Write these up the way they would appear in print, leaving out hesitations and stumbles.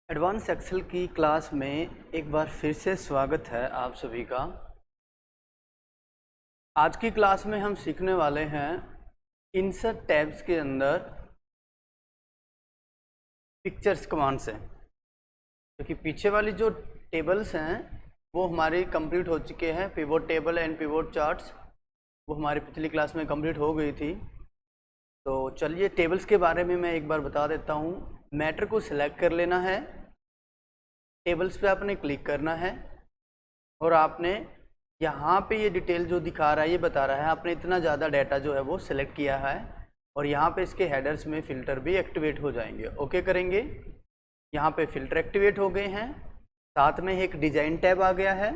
Advance Excel की class में एक बार फिर से स्वागत है आप सभी का। आज की क्लास में हम सीखने वाले हैं इंसर्ट टैब्स के अंदर पिक्चर्स कमांड से, क्योंकि पीछे वाली जो टेबल्स हैं वो हमारी कंप्लीट हो चुके हैं। Pivot table and pivot charts वो हमारी पिछली क्लास में कंप्लीट हो गई थी। तो चलिए टेबल्स के बारे में मैं एक बार बता देता हूँ। मैटर को सिलेक्ट कर लेना है, टेबल्स पे आपने क्लिक करना है और आपने यहाँ पे ये डिटेल जो दिखा रहा है ये बता रहा है आपने इतना ज़्यादा डाटा जो है वो सिलेक्ट किया है, और यहाँ पे इसके हेडर्स में फ़िल्टर भी एक्टिवेट हो जाएंगे। ओके करेंगे। यहाँ पे फ़िल्टर एक्टिवेट हो गए हैं, साथ में एक डिज़ाइन टैब आ गया है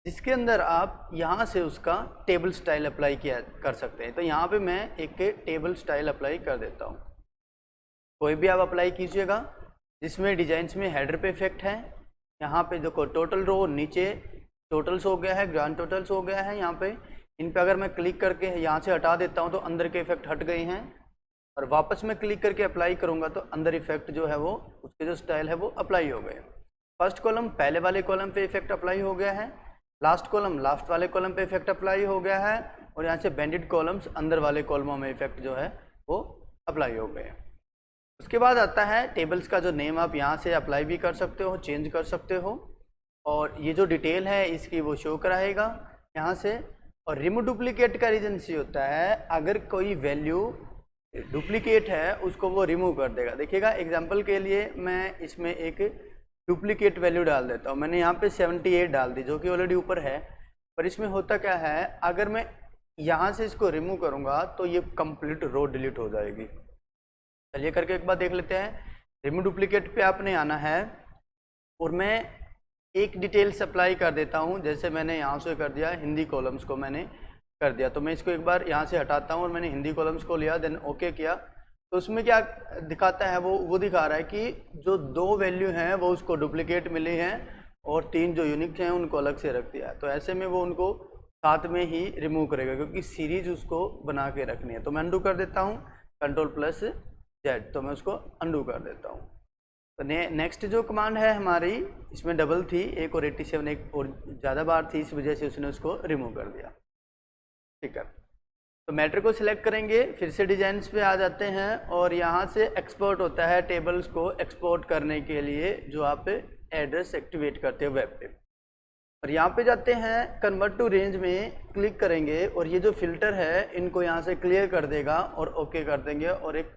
जिसके अंदर आप यहाँ से उसका टेबल स्टाइल अप्लाई किया कर सकते हैं। तो यहाँ पे मैं एक टेबल स्टाइल अप्लाई कर देता हूँ। कोई भी आप अप्लाई कीजिएगा जिसमें डिजाइन्स में हेडर पे इफेक्ट है। यहाँ पे देखो टोटल रो, नीचे टोटल्स हो गया है, ग्रांड टोटल्स हो गया है। यहाँ पे इन पे अगर मैं क्लिक करके यहाँ से हटा देता हूँ तो अंदर के इफेक्ट हट गए हैं, और वापस मैं क्लिक करके अप्लाई करूँगा तो अंदर इफेक्ट जो है वो उसके जो स्टाइल है वो अप्लाई हो गए। फर्स्ट कॉलम पहले वाले कॉलम पे इफेक्ट अप्लाई हो गया है, लास्ट कॉलम लास्ट वाले कॉलम पे इफेक्ट अप्लाई हो गया है, और यहाँ से बैंडेड कॉलम्स अंदर वाले कॉलमों में इफेक्ट जो है वो अप्लाई हो गए। उसके बाद आता है टेबल्स का जो नेम, आप यहाँ से अप्लाई भी कर सकते हो, चेंज कर सकते हो, और ये जो डिटेल है इसकी वो शो कराएगा यहाँ से। और रिमूव डुप्लीकेट का रीजन ये होता है अगर कोई वैल्यू डुप्लीकेट है उसको वो रिमूव कर देगा। देखिएगा एग्जांपल के लिए मैं इसमें एक डुप्लीकेट वैल्यू डाल देता हूँ। मैंने यहाँ पे 78 डाल दी जो कि ऑलरेडी ऊपर है, पर इसमें होता क्या है अगर मैं यहाँ से इसको रिमूव करूँगा तो ये कंप्लीट रो डिलीट हो जाएगी। चलिए करके एक बार देख लेते हैं। रिमूव डुप्लीकेट पे आपने आना है और मैं एक डिटेल्स अप्लाई कर देता हूं। जैसे मैंने यहाँ से कर दिया, हिंदी कॉलम्स को मैंने कर दिया, तो मैं इसको एक बार यहाँ से हटाता हूं और मैंने हिंदी कॉलम्स को लिया, देन ओके किया। तो उसमें क्या दिखाता है वो दिखा रहा है कि जो 2 वैल्यू हैं वो उसको डुप्लीकेट मिली हैं और 3 जो यूनिक हैं उनको अलग से रख दिया है। तो ऐसे में वो उनको साथ में ही रिमूव करेगा क्योंकि सीरीज उसको बना के रखनी है। तो मैं अंडू कर देता हूँ, Ctrl+Z, तो मैं उसको अंडू कर देता हूँ। तो नेक्स्ट जो कमांड है हमारी इसमें डबल थी, एक और 87 एक और ज़्यादा बार थी, इस वजह से उसने उसको रिमूव कर दिया। ठीक है, तो मैटर को सिलेक्ट करेंगे, फिर से डिजाइन्स पे आ जाते हैं और यहाँ से एक्सपोर्ट होता है टेबल्स को एक्सपोर्ट करने के लिए जो आप एड्रेस एक्टिवेट करते हो वेब पे। और यहाँ पे जाते हैं कन्वर्ट टू रेंज में क्लिक करेंगे और ये जो फिल्टर है इनको यहाँ से क्लियर कर देगा और ओके कर देंगे और एक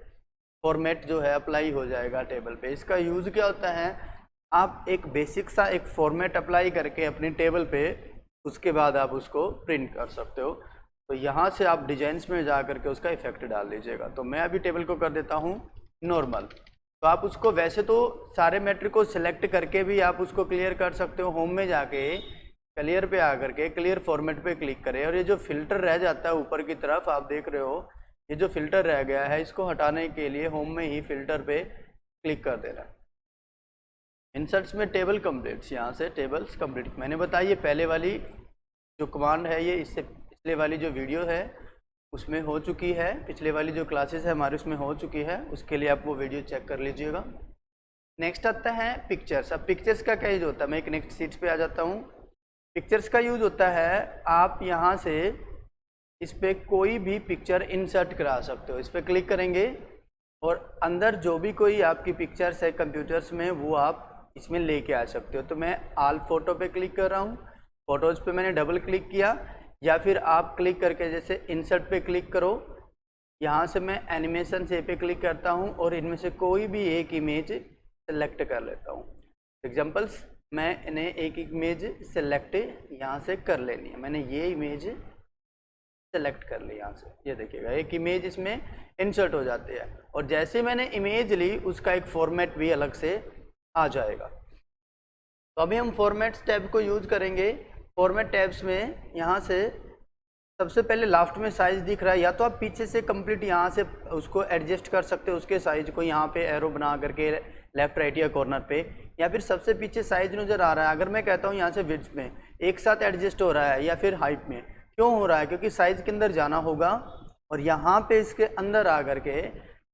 फॉर्मेट जो है अप्लाई हो जाएगा टेबल पे। इसका यूज़ क्या होता है, आप एक बेसिक सा एक फॉर्मेट अप्लाई करके अपनी टेबल पे उसके बाद आप उसको प्रिंट कर सकते हो। तो यहाँ से आप डिजाइन्स में जा करके उसका इफेक्ट डाल दीजिएगा। तो मैं अभी टेबल को कर देता हूँ नॉर्मल। तो आप उसको वैसे तो सारे मैट्रिक को सिलेक्ट करके भी आप उसको क्लियर कर सकते हो। होम में जाके क्लियर पे आकर के क्लियर फॉर्मेट पे क्लिक करें और ये जो फिल्टर रह जाता है ऊपर की तरफ आप देख रहे हो, ये जो फिल्टर रह गया है इसको हटाने के लिए होम में ही फिल्टर पे क्लिक कर देना है। इंसर्ट्स में टेबल कंप्लीट्स, यहाँ से टेबल्स कंप्लीट मैंने बताया। ये पहले वाली जो कमांड है ये इससे पिछले वाली जो वीडियो है उसमें हो चुकी है, पिछले वाली जो क्लासेस है हमारी उसमें हो चुकी है, उसके लिए आप वो वीडियो चेक कर लीजिएगा। नेक्स्ट आता है पिक्चर्स। अब पिक्चर्स का क्या यूज होता है, मैं एक नेक्स्ट सीट पे आ जाता हूँ। पिक्चर्स का यूज होता है आप यहाँ से इस पर कोई भी पिक्चर इंसर्ट करा सकते हो। इस पर क्लिक करेंगे और अंदर जो भी कोई आपकी पिक्चर्स है कंप्यूटर्स में वो आप इसमें लेके आ सकते हो। तो मैं ऑल फोटो पे क्लिक कर रहा हूँ, फोटोज़ पे मैंने डबल क्लिक किया, या फिर आप क्लिक करके जैसे इंसर्ट पे क्लिक करो, यहाँ से मैं एनिमेशन से पे क्लिक करता हूँ और इनमें से कोई भी एक इमेज सेलेक्ट कर लेता हूँ। एग्जाम्पल्स, मैंने एक इमेज सेलेक्ट यहाँ से कर लेनी है। मैंने ये इमेज सेलेक्ट कर ली, यहाँ से ये देखिएगा एक इमेज इसमें इंसर्ट हो जाती है, और जैसे मैंने इमेज ली उसका एक फॉर्मेट भी अलग से आ जाएगा। तो अभी हम फॉर्मेट्स टैब को यूज करेंगे। फॉर्मेट टैब्स में यहाँ से सबसे पहले लास्ट में साइज दिख रहा है, या तो आप पीछे से कंप्लीट यहाँ से उसको एडजस्ट कर सकते हो उसके साइज को, यहाँ पे एरो बना करके लेफ्ट राइट या कॉर्नर पे, या फिर सबसे पीछे साइज नज़र आ रहा है। अगर मैं कहता हूँ यहाँ से विड्थ में एक साथ एडजस्ट हो रहा है या फिर हाइट में, क्यों हो रहा है, क्योंकि साइज के अंदर जाना होगा और यहाँ पे इसके अंदर आ करके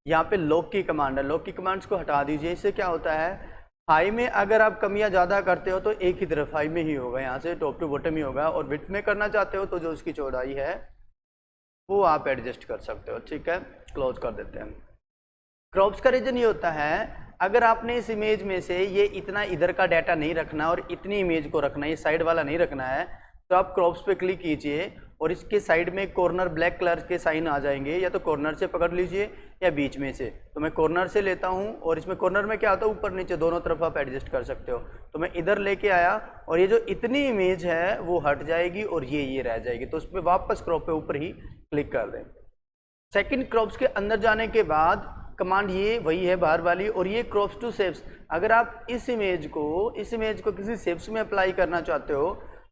यहाँ पे लॉक की कमांड है, लॉक की कमांड्स को हटा दीजिए। इससे क्या होता है हाई में अगर आप कमियां ज़्यादा करते हो तो एक ही तरफ हाई में ही होगा, यहाँ से टॉप टू बॉटम ही होगा। और विड्थ में करना चाहते हो तो जो उसकी चौड़ाई है वो आप एडजस्ट कर सकते हो। ठीक है, क्लोज कर देते हैं। क्रॉप्स का रीजन ये होता है, अगर आपने इस इमेज में से ये इतना इधर का डाटा नहीं रखना और इतनी इमेज को रखना है, ये साइड वाला नहीं रखना है, तो आप क्रॉप्स पे क्लिक कीजिए और इसके साइड में कॉर्नर ब्लैक कलर के साइन आ जाएंगे, या तो कॉर्नर से पकड़ लीजिए या बीच में से। तो मैं कॉर्नर से लेता हूँ और इसमें कॉर्नर में क्या आता है, ऊपर नीचे दोनों तरफ आप एडजस्ट कर सकते हो। तो मैं इधर लेके आया और ये जो इतनी इमेज है वो हट जाएगी और ये रह जाएगी, तो उस पर वापस क्रॉप पे ऊपर ही क्लिक कर दें। सेकेंड, क्रॉप्स के अंदर जाने के बाद कमांड ये वही है बाहर वाली, और ये क्रॉप्स टू शेप्स। अगर आप इस इमेज को किसी शेप्स में अप्लाई करना चाहते हो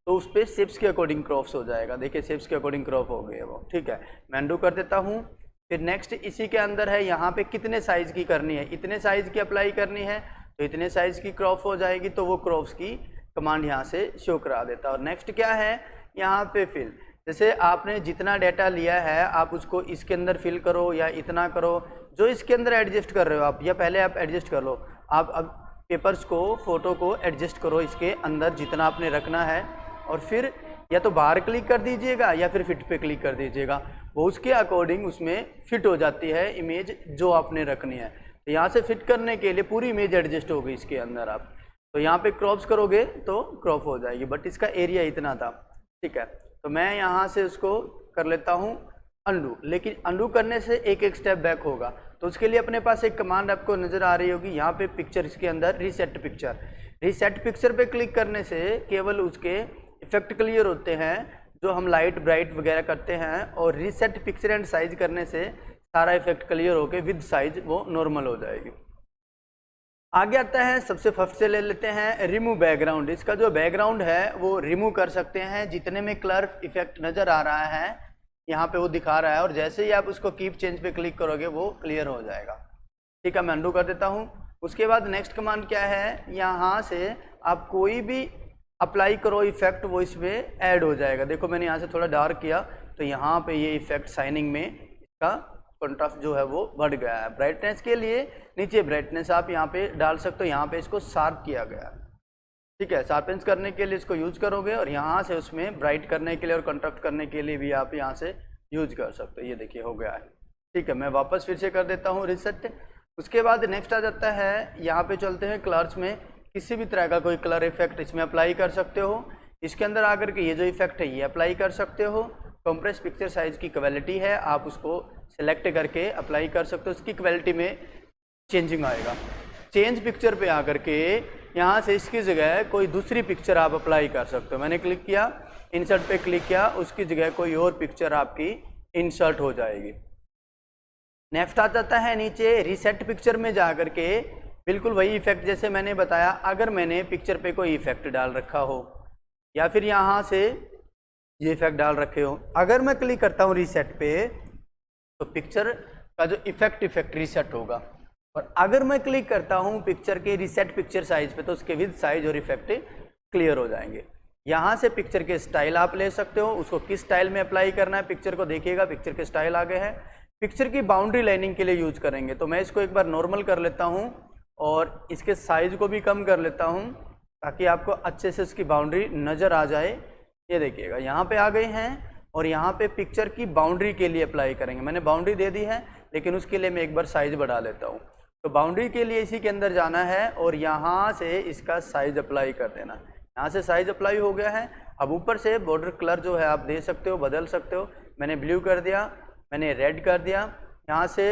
तो उस पर शेप्स के अकॉर्डिंग क्रॉप्स हो जाएगा। देखिए शेप्स के अकॉर्डिंग क्रॉप हो गए वो। ठीक है, मैं अनडू कर देता हूँ। फिर नेक्स्ट इसी के अंदर है, यहाँ पे कितने साइज़ की करनी है, इतने साइज़ की अप्लाई करनी है तो इतने साइज़ की क्रॉप हो जाएगी, तो वो क्रॉप्स की कमांड यहाँ से शो करा देता है। और नेक्स्ट क्या है, यहाँ पे फिल, जैसे आपने जितना डाटा लिया है आप उसको इसके अंदर फिल करो या इतना करो, जो इसके अंदर एडजस्ट कर रहे हो आप, या पहले आप एडजस्ट कर लो। आप अब पेपर्स को, फोटो को एडजस्ट करो इसके अंदर जितना आपने रखना है, और फिर या तो बाहर क्लिक कर दीजिएगा या फिर फिट पे क्लिक कर दीजिएगा, वो उसके अकॉर्डिंग उसमें फिट हो जाती है इमेज जो आपने रखनी है। तो यहाँ से फिट करने के लिए पूरी इमेज एडजस्ट हो गई इसके अंदर आप, तो यहाँ पे क्रॉप्स करोगे तो क्रॉप हो जाएगी, बट इसका एरिया इतना था। ठीक है, तो मैं यहाँ से उसको कर लेता हूँ अनडू, लेकिन अनडू करने से एक स्टेप बैक होगा, तो उसके लिए अपने पास एक कमांड आपको नज़र आ रही होगी यहाँ पे पिक्चर, इसके अंदर रीसेट पिक्चर। रीसेट पिक्चर पे क्लिक करने से केवल उसके इफेक्ट क्लियर होते हैं जो हम लाइट ब्राइट वगैरह करते हैं, और रीसेट पिक्चर एंड साइज करने से सारा इफेक्ट क्लियर होके विद साइज वो नॉर्मल हो जाएगी। आगे आता है, सबसे फर्स्ट से ले लेते हैं रिमूव बैकग्राउंड। इसका जो बैकग्राउंड है वो रिमूव कर सकते हैं, जितने में कलर इफेक्ट नज़र आ रहा है यहाँ पे वो दिखा रहा है, और जैसे ही आप उसको कीप चेंज पे क्लिक करोगे वो क्लियर हो जाएगा। ठीक है, मैं अनडू कर देता हूँ। उसके बाद नेक्स्ट कमांड क्या है, यहाँ से आप कोई भी अप्लाई करो इफेक्ट, वो इसमें ऐड हो जाएगा। देखो मैंने यहाँ से थोड़ा डार्क किया तो यहाँ पे ये इफेक्ट शाइनिंग में इसका कंट्रास्ट जो है वो बढ़ गया है। ब्राइटनेस के लिए नीचे ब्राइटनेस आप यहाँ पे डाल सकते हो, यहाँ पे इसको शार्प किया गया है। ठीक है, शार्पेंस करने के लिए इसको यूज करोगे, और यहाँ से उसमें ब्राइट करने के लिए और कंट्रास्ट करने के लिए भी आप यहाँ से यूज कर सकते हो। ये देखिए हो गया है। ठीक है, मैं वापस फिर से कर देता हूँ रिसेट। उसके बाद नेक्स्ट आ जाता है, यहाँ पे चलते हैं कलर्स में, किसी भी तरह का कोई कलर इफेक्ट इसमें अप्लाई कर सकते हो। इसके अंदर आकर के ये जो इफेक्ट है ये अप्लाई कर सकते हो। कंप्रेस पिक्चर साइज की क्वालिटी है, आप उसको सिलेक्ट करके अप्लाई कर सकते हो, उसकी क्वालिटी में चेंजिंग आएगा। चेंज पिक्चर पे आकर के यहाँ से इसकी जगह कोई दूसरी पिक्चर आप अप्लाई कर सकते हो। मैंने क्लिक किया, इंसर्ट पे क्लिक किया, उसकी जगह कोई और पिक्चर आपकी इंसर्ट हो जाएगी। नेक्स्ट आ जाता है नीचे रीसेट पिक्चर में जा कर के बिल्कुल वही इफेक्ट जैसे मैंने बताया, अगर मैंने पिक्चर पे कोई इफेक्ट डाल रखा हो या फिर यहाँ से ये इफेक्ट डाल रखे हो, अगर मैं क्लिक करता हूँ रीसेट पे तो पिक्चर का जो इफेक्ट रीसेट होगा, और अगर मैं क्लिक करता हूँ पिक्चर के रीसेट पिक्चर साइज पे तो उसके विद साइज और इफेक्ट क्लियर हो जाएंगे। यहाँ से पिक्चर के स्टाइल आप ले सकते हो, उसको किस स्टाइल में अप्लाई करना है पिक्चर को देखिएगा, पिक्चर के स्टाइल आगे है। पिक्चर की बाउंड्री लाइनिंग के लिए यूज करेंगे, तो मैं इसको एक बार नॉर्मल कर लेता हूँ और इसके साइज को भी कम कर लेता हूँ ताकि आपको अच्छे से इसकी बाउंड्री नज़र आ जाए। ये देखिएगा यहाँ पे आ गए हैं, और यहाँ पे पिक्चर की बाउंड्री के लिए अप्लाई करेंगे। मैंने बाउंड्री दे दी है, लेकिन उसके लिए मैं एक बार साइज बढ़ा लेता हूँ। तो बाउंड्री के लिए इसी के अंदर जाना है और यहाँ से इसका साइज अप्लाई कर देना। यहाँ से साइज अप्लाई हो गया है। अब ऊपर से बॉर्डर कलर जो है आप दे सकते हो, बदल सकते हो। मैंने ब्लू कर दिया, मैंने रेड कर दिया। यहाँ से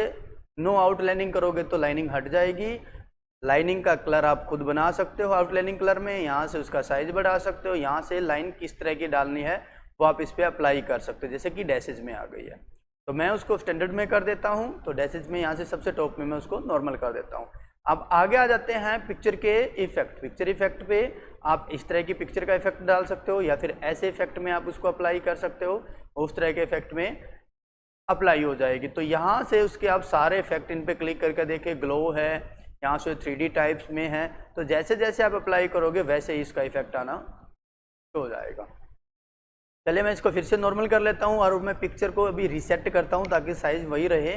नो आउटलाइनिंग करोगे तो लाइनिंग हट जाएगी। लाइनिंग का कलर आप खुद बना सकते हो आउटलाइनिंग कलर में। यहाँ से उसका साइज बढ़ा सकते हो। यहाँ से लाइन किस तरह की डालनी है वो आप इस पर अप्लाई कर सकते हो, जैसे कि डैशेज में आ गई है तो मैं उसको स्टैंडर्ड में कर देता हूँ। तो डैशेज में यहाँ से सबसे टॉप में मैं उसको नॉर्मल कर देता हूँ। अब आगे आ जाते हैं पिक्चर के इफेक्ट। पिक्चर इफेक्ट पे आप इस तरह की पिक्चर का इफेक्ट डाल सकते हो या फिर ऐसे इफेक्ट में आप उसको अप्लाई कर सकते हो, उस तरह के इफेक्ट में अप्लाई हो जाएगी। तो यहाँ से उसके आप सारे इफेक्ट इन पे क्लिक करके देखें, ग्लो है, यहाँ से 3D टाइप्स में है। तो जैसे जैसे आप अप्लाई करोगे वैसे ही इसका इफेक्ट आना हो जाएगा। चलिए मैं इसको फिर से नॉर्मल कर लेता हूँ और मैं पिक्चर को अभी रीसेट करता हूँ ताकि साइज वही रहे।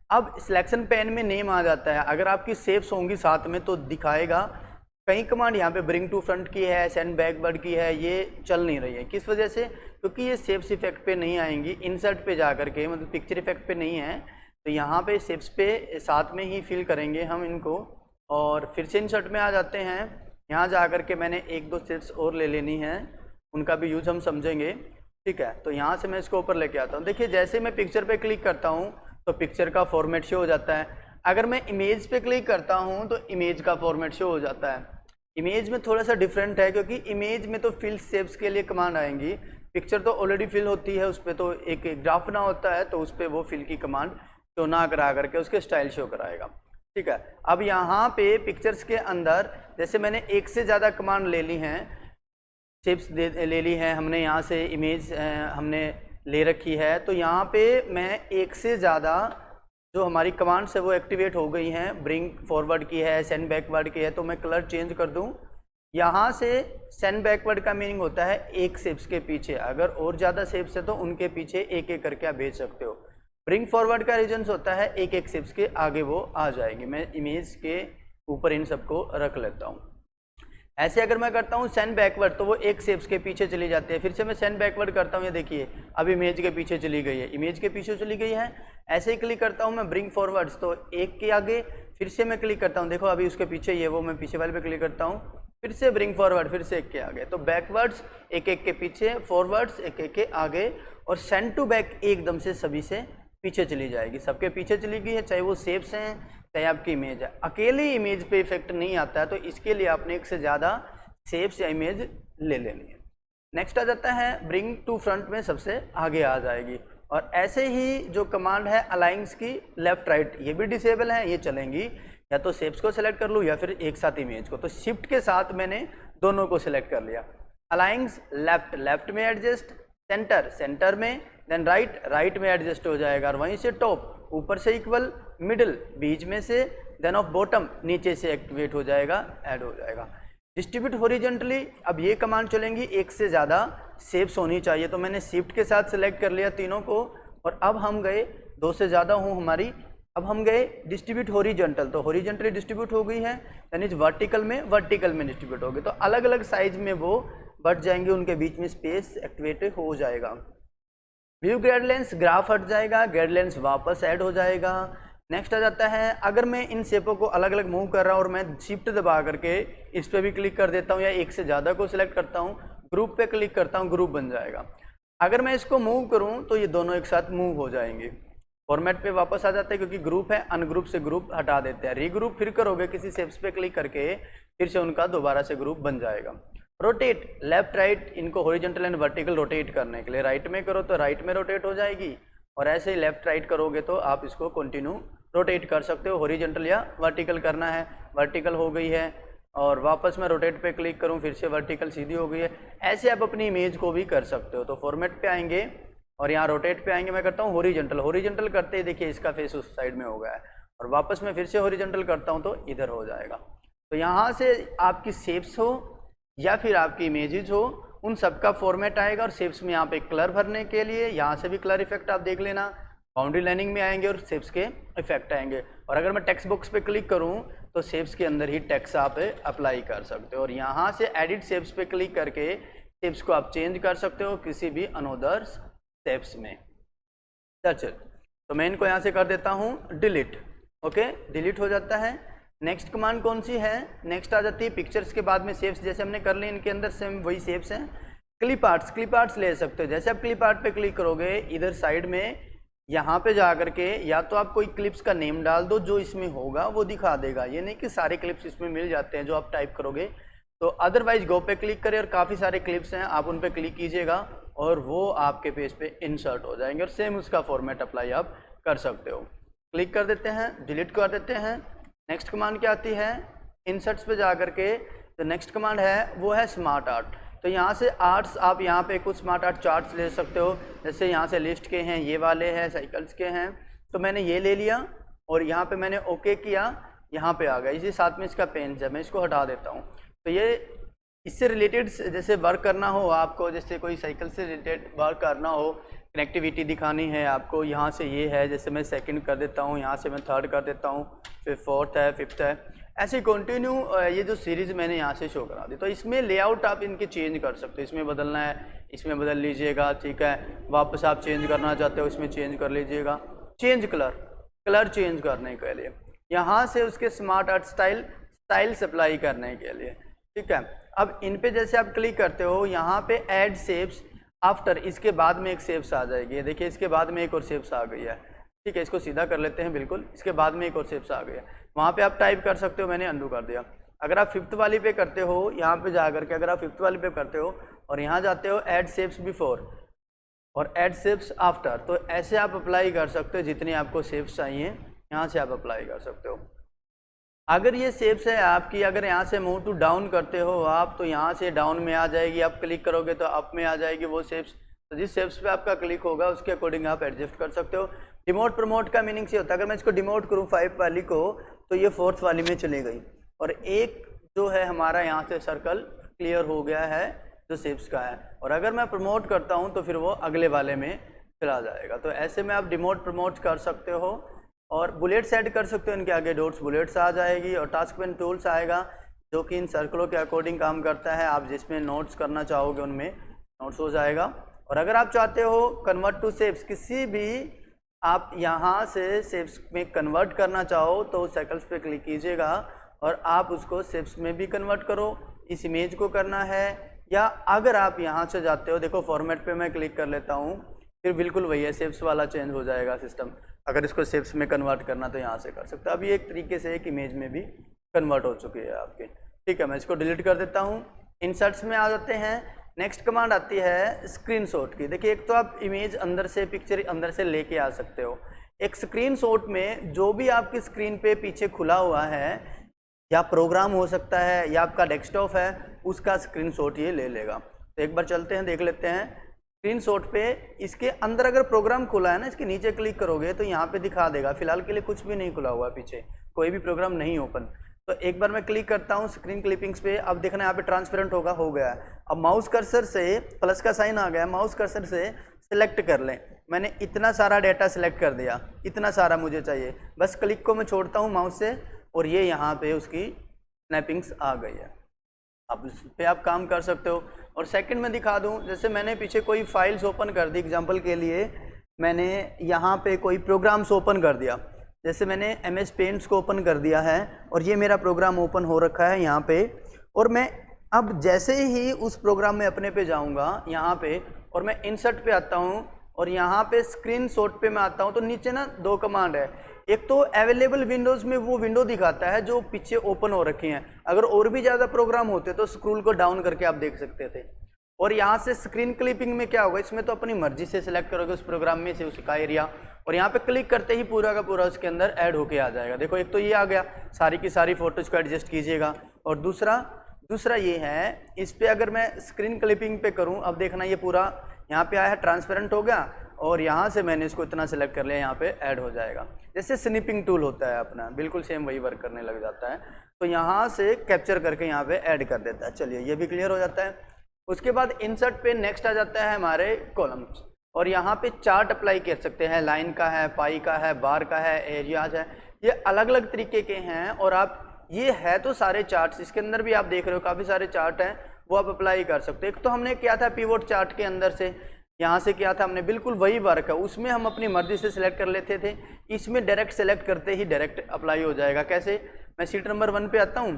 अब सिलेक्शन पैन में नेम आ जाता है। अगर आपकी शेप्स होंगी साथ में तो दिखाएगा कई कमांड यहाँ पे ब्रिंग टू फ्रंट की है, सेंड बैकवर्ड की है, ये चल नहीं रही है। किस वजह से? क्योंकि ये शेप्स इफेक्ट पे नहीं आएंगी, इंसर्ट पे जा करके, मतलब पिक्चर इफेक्ट पे नहीं है। तो यहाँ पे शेप्स पे साथ में ही फिल करेंगे हम इनको, और फिर से इंसर्ट में आ जाते हैं। यहाँ जा करके मैंने एक दो शेप्स और ले लेनी है, उनका भी यूज हम समझेंगे, ठीक है। तो यहाँ से मैं इसको ऊपर लेके आता हूँ। देखिए जैसे मैं पिक्चर पे क्लिक करता हूँ तो पिक्चर का फॉर्मेट शो हो जाता है। अगर मैं इमेज पे क्लिक करता हूँ तो इमेज का फॉर्मेट शो हो जाता है। इमेज में थोड़ा सा डिफरेंट है, क्योंकि इमेज में तो फिल शेप्स के लिए कमांड आएंगी, पिक्चर तो ऑलरेडी फिल होती है, उस पर तो एक ग्राफ ना होता है, तो उस पर वो फिल की कमांड शो ना करा करके उसके स्टाइल शो कराएगा, ठीक है। अब यहाँ पे पिक्चर्स के अंदर जैसे मैंने एक से ज़्यादा कमांड ले ली हैं, शेप्स ले ली है हमने, यहाँ से इमेज हमने ले रखी है, तो यहाँ पे मैं एक से ज़्यादा जो हमारी कमांड्स है वो एक्टिवेट हो गई हैं। ब्रिंग फॉरवर्ड की है, सेंड बैकवर्ड की है, तो मैं कलर चेंज कर दूँ। यहाँ से सेंड बैकवर्ड का मीनिंग होता है एक शेप्स के पीछे, अगर और ज़्यादा शेप्स है तो उनके पीछे एक एक करके आप भेज सकते हो। ब्रिंग फॉरवर्ड का रीजन्स होता है एक एक शेप्स के आगे वो आ जाएगी। मैं इमेज के ऊपर इन सबको रख लेता हूँ। ऐसे अगर मैं करता हूँ सेंड बैकवर्ड तो वो एक शेप्स के पीछे चली जाती है। फिर से मैं सेंड बैकवर्ड करता हूँ, ये देखिए अब इमेज के पीछे चली गई है, इमेज के पीछे चली गई है। ऐसे ही क्लिक करता हूँ मैं ब्रिंग फॉरवर्ड्स तो एक के आगे, फिर से मैं क्लिक करता हूँ, देखो अभी उसके पीछे ये वो, मैं पीछे वाले पे क्लिक करता हूँ, फिर से ब्रिंग फॉरवर्ड, फिर से एक के आगे। तो बैकवर्ड्स एक एक के पीछे, फॉरवर्ड्स एक एक के आगे, और सेंड टू बैक एकदम से सभी से पीछे चली जाएगी, सबके पीछे चली गई है, चाहे वो शेप्स हैं चाहे आपकी इमेज है। अकेले इमेज पे इफेक्ट नहीं आता है, तो इसके लिए आपने एक से ज़्यादा शेप्स या इमेज ले लेनी है। नेक्स्ट आ जाता है ब्रिंग टू फ्रंट में सबसे आगे आ जाएगी। और ऐसे ही जो कमांड है अलाइंस की लेफ्ट राइट, ये भी डिसेबल है, ये चलेंगी, या तो शेप्स को सिलेक्ट कर लूँ या फिर एक साथ इमेज को। तो शिफ्ट के साथ मैंने दोनों को सिलेक्ट कर लिया। अलाइंस लेफ्ट, लेफ्ट में एडजस्ट, सेंटर, सेंटर में, देन राइट, राइट में एडजस्ट हो जाएगा, और वहीं से टॉप, ऊपर से इक्वल, मिडिल, बीच में से, देन ऑफ बॉटम, नीचे से एक्टिवेट हो जाएगा, ऐड हो जाएगा। डिस्ट्रीब्यूट हॉरिजॉन्टली, अब ये कमांड चलेंगी एक से ज़्यादा शेप्स होनी चाहिए, तो मैंने शिफ्ट के साथ सिलेक्ट कर लिया तीनों को, और अब हम गए दो से ज़्यादा हूँ हमारी, अब हम गए डिस्ट्रीब्यूट हॉरिजॉन्टल, तो हॉरिजॉन्टली डिस्ट्रीब्यूट हो गई है, यानी वर्टिकल में डिस्ट्रीब्यूट हो गई, तो अलग अलग साइज में वो बढ़ जाएंगे, उनके बीच में स्पेस एक्टिवेट हो जाएगा। व्यू गाइडलाइंस, ग्राफ हट जाएगा, गाइडलाइंस वापस ऐड हो जाएगा। नेक्स्ट आ जाता है, अगर मैं इन शेपों को अलग अलग मूव कर रहा हूँ और मैं शिफ्ट दबा करके इस पर भी क्लिक कर देता हूँ या एक से ज़्यादा को सिलेक्ट करता हूँ, ग्रुप पे क्लिक करता हूँ, ग्रुप बन जाएगा। अगर मैं इसको मूव करूँ तो ये दोनों एक साथ मूव हो जाएंगे। फॉर्मेट पे वापस आ जाता है, क्योंकि ग्रुप है, अनग्रुप से ग्रुप हटा देते हैं। रीग्रुप फिर करोगे किसी शेप्स पे क्लिक करके, फिर से उनका दोबारा से ग्रुप बन जाएगा। रोटेट, लेफ्ट राइट, इनको हॉरिजॉन्टल एंड वर्टिकल रोटेट करने के लिए राइट में करो तो राइट में रोटेट हो जाएगी, और ऐसे ही लेफ्ट राइट करोगे तो आप इसको कंटिन्यू रोटेट कर सकते हो। हॉरिजॉन्टल या वर्टिकल करना है, वर्टिकल हो गई है, और वापस मैं रोटेट पे क्लिक करूं, फिर से वर्टिकल सीधी हो गई है। ऐसे आप अपनी इमेज को भी कर सकते हो। तो फॉर्मेट पे आएंगे और यहाँ रोटेट पे आएंगे, मैं करता हूँ हॉरिजॉन्टल, हॉरिजॉन्टल करते ही देखिए इसका फेस उस साइड में हो गया है, और वापस मैं फिर से हॉरिजॉन्टल करता हूँ तो इधर हो जाएगा। तो यहाँ से आपकी शेप्स हो या फिर आपकी इमेजेस हो, उन सब का फॉर्मेट आएगा। और शेप्स में यहाँ पे कलर भरने के लिए यहाँ से भी कलर इफेक्ट आप देख लेना, बाउंड्री लाइनिंग में आएंगे और शेप्स के इफेक्ट आएंगे। और अगर मैं टेक्स्ट बॉक्स पे क्लिक करूँ तो शेप्स के अंदर ही टेक्स्ट आप अप्लाई कर सकते हो, और यहाँ से एडिट शेप्स पे क्लिक करके शेप्स को आप चेंज कर सकते हो किसी भी अनोदर शेप्स में। चल तो मैं इनको यहाँ से कर देता हूँ डिलीट। ओके, डिलीट हो जाता है। नेक्स्ट कमांड कौन सी है? नेक्स्ट आ जाती है पिक्चर्स के बाद में शेप्स, जैसे हमने कर ली इनके अंदर सेम वही शेप्स हैं। क्लिप आर्ट्स, क्लिप आर्ट्स ले सकते हो। जैसे आप क्लिप आर्ट पे क्लिक करोगे, इधर साइड में यहाँ पे जा करके या तो आप कोई क्लिप्स का नेम डाल दो, जो इसमें होगा वो दिखा देगा। ये नहीं कि सारे क्लिप्स इसमें मिल जाते हैं जो आप टाइप करोगे, तो अदरवाइज गो पे क्लिक करें और काफ़ी सारे क्लिप्स हैं, आप उन पे क्लिक कीजिएगा और वो आपके पेज पे इंसर्ट हो जाएंगे, और सेम उसका फॉर्मेट अप्लाई आप कर सकते हो। क्लिक कर देते हैं, डिलीट कर देते हैं। नेक्स्ट कमांड क्या आती है? इंसर्ट्स पे जा करके जो नेक्स्ट कमांड है वो है स्मार्ट आर्ट। तो यहाँ से आर्ट्स आप यहाँ पे कुछ स्मार्ट आर्ट चार्ट्स ले सकते हो, जैसे यहाँ से लिस्ट के हैं, ये वाले हैं, साइकिल्स के हैं, तो मैंने ये ले लिया और यहाँ पे मैंने ओके किया, यहाँ पे आ गया। इसी साथ में इसका पेन है, मैं इसको हटा देता हूँ। तो ये इससे रिलेटेड जैसे वर्क करना हो आपको, जैसे कोई साइकिल से रिलेटेड वर्क करना हो, कनेक्टिविटी दिखानी है आपको, यहाँ से ये है, जैसे मैं सेकंड कर देता हूँ, यहाँ से मैं थर्ड कर देता हूँ, फिर फोर्थ है, फिफ्थ है, ऐसे कंटिन्यू ये जो सीरीज़ मैंने यहाँ से शो करा दी। तो इसमें लेआउट आप इनके चेंज कर सकते हो, इसमें बदलना है इसमें बदल लीजिएगा, ठीक है। वापस आप चेंज करना चाहते हो इसमें चेंज कर लीजिएगा। चेंज कलर चेंज करने के लिए, यहाँ से उसके स्मार्ट आर्ट स्टाइल्स अप्लाई करने के लिए, ठीक है। अब इन पे जैसे आप क्लिक करते हो, यहाँ पे ऐड शेप्स आफ्टर, इसके बाद में एक शेप्स आ जाएगी। देखिए इसके बाद में एक और शेप्स आ गई है, ठीक है। इसको सीधा कर लेते हैं बिल्कुल, इसके बाद में एक और शेप्स आ गई है। वहाँ पे आप टाइप कर सकते हो, मैंने अंडू कर दिया। अगर आप 5th वाली पे करते हो, यहाँ पे जा करके अगर आप 5th वाली पे करते हो और यहाँ जाते हो ऐड शेप्स बिफोर और ऐड शेप्स आफ्टर, तो ऐसे आप अप्लाई कर सकते हो। जितनी आपको शेप्स चाहिए यहाँ से आप अप्लाई कर सकते हो। अगर ये शेप्स है आपकी, अगर यहाँ से मूव टू डाउन करते हो आप, तो यहाँ से डाउन में आ जाएगी। आप क्लिक करोगे तो अप में आ जाएगी वो शेप्स। तो जिस शेप्स पे आपका क्लिक होगा उसके अकॉर्डिंग आप एडजस्ट कर सकते हो। डिमोट प्रमोट का मीनिंग से होता है, अगर मैं इसको डिमोट करूँ 5 वाली को, तो ये 4th वाली में चली गई और एक जो है हमारा यहाँ से सर्कल क्लियर हो गया है जो शेप्स का है। और अगर मैं प्रमोट करता हूँ तो फिर वो अगले वाले में चला जाएगा। तो ऐसे में आप डिमोट प्रमोट कर सकते हो और बुलेट्स ऐड कर सकते हो। इनके आगे डॉट्स बुलेट्स आ जाएगी और टास्क पेन टूल्स आएगा जो कि इन सर्कलों के अकॉर्डिंग काम करता है। आप जिसमें नोट्स करना चाहोगे उनमें नोट्स हो जाएगा। और अगर आप चाहते हो कन्वर्ट टू शेप्स, किसी भी आप यहाँ से शेप्स में कन्वर्ट करना चाहो तो सर्कल्स पे क्लिक कीजिएगा और आप उसको शेप्स में भी कन्वर्ट करो। इस इमेज को करना है, या अगर आप यहाँ से जाते हो, देखो फॉर्मेट पे मैं क्लिक कर लेता हूँ, फिर बिल्कुल वही है, शेप्स वाला चेंज हो जाएगा सिस्टम। अगर इसको शेप्स में कन्वर्ट करना तो यहाँ से कर सकते हो। अब ये एक तरीके से एक इमेज में भी कन्वर्ट हो चुकी है आपकी, ठीक है। मैं इसको डिलीट कर देता हूँ। इंसर्ट्स में आ जाते हैं। नेक्स्ट कमांड आती है स्क्रीनशॉट की। देखिए एक तो आप इमेज अंदर से, पिक्चर अंदर से लेके आ सकते हो। एक स्क्रीनशॉट में जो भी आपकी स्क्रीन पे पीछे खुला हुआ है, या प्रोग्राम हो सकता है या आपका डेस्कटॉप है, उसका स्क्रीनशॉट ये ले लेगा। तो एक बार चलते हैं, देख लेते हैं। स्क्रीनशॉट पे इसके अंदर अगर प्रोग्राम खुला है ना, इसके नीचे क्लिक करोगे तो यहाँ पे दिखा देगा। फिलहाल के लिए कुछ भी नहीं खुला हुआ, पीछे कोई भी प्रोग्राम नहीं ओपन। तो एक बार मैं क्लिक करता हूँ स्क्रीन क्लिपिंग्स पे। अब देखना यहाँ पे ट्रांसपेरेंट होगा, हो गया है। अब माउस कर्सर से प्लस का साइन आ गया, माउस कर्सर से सिलेक्ट कर लें। मैंने इतना सारा डाटा सिलेक्ट कर दिया, इतना सारा मुझे चाहिए। बस क्लिक को मैं छोड़ता हूँ माउस से और ये यहाँ पे उसकी स्नैपिंग्स आ गई है। अब उस पर आप काम कर सकते हो। और सेकंड में दिखा दूँ, जैसे मैंने पीछे कोई फाइल्स ओपन कर दी, एग्जांपल के लिए मैंने यहाँ पे कोई प्रोग्राम्स ओपन कर दिया। जैसे मैंने MS पेंट्स को ओपन कर दिया है और ये मेरा प्रोग्राम ओपन हो रखा है यहाँ पे। और मैं अब जैसे ही उस प्रोग्राम में अपने पे जाऊँगा यहाँ पे और मैं इंसर्ट पे आता हूँ और यहाँ पे स्क्रीनशॉट पे मैं आता हूँ, तो नीचे ना 2 कमांड है। एक तो अवेलेबल विंडोज़ में वो विंडो दिखाता है जो पीछे ओपन हो रखी हैं। अगर और भी ज़्यादा प्रोग्राम होते तो स्क्रोल को डाउन करके आप देख सकते थे। और यहाँ से स्क्रीन क्लिपिंग में क्या होगा, इसमें तो अपनी मर्जी से सिलेक्ट करोगे उस प्रोग्राम में से उसका एरिया, और यहाँ पे क्लिक करते ही पूरा का पूरा उसके अंदर ऐड होके आ जाएगा। देखो एक तो ये आ गया, सारी की सारी फोटोज को एडजस्ट कीजिएगा। और दूसरा ये है, इस पर अगर मैं स्क्रीन क्लिपिंग पे करूँ, अब देखना ये पूरा यहाँ पे आया है, ट्रांसपेरेंट हो गया और यहाँ से मैंने इसको इतना सेलेक्ट कर लिया, यहाँ पे ऐड हो जाएगा। जैसे स्निपिंग टूल होता है अपना, बिल्कुल सेम वही वर्क करने लग जाता है। तो यहाँ से कैप्चर करके यहाँ पे ऐड कर देता है। चलिए ये भी क्लियर हो जाता है। उसके बाद इंसर्ट पे नेक्स्ट आ जाता है हमारे कॉलम्स, और यहाँ पे चार्ट अप्लाई कर सकते हैं। लाइन का है, पाई का है, बार का है, एरियाज है, ये अलग अलग तरीके के हैं। और आप ये है तो सारे चार्ट्स, इसके अंदर भी आप देख रहे हो काफ़ी सारे चार्ट हैं, वो आप अप्लाई कर सकते हो। एक तो हमने किया था पिवोट चार्ट के अंदर से, यहाँ से किया था हमने, बिल्कुल वही वर्क है। उसमें हम अपनी मर्जी से सिलेक्ट कर लेते थे, इसमें डायरेक्ट सेलेक्ट करते ही डायरेक्ट अप्लाई हो जाएगा। कैसे, मैं शीट नंबर 1 पे आता हूँ,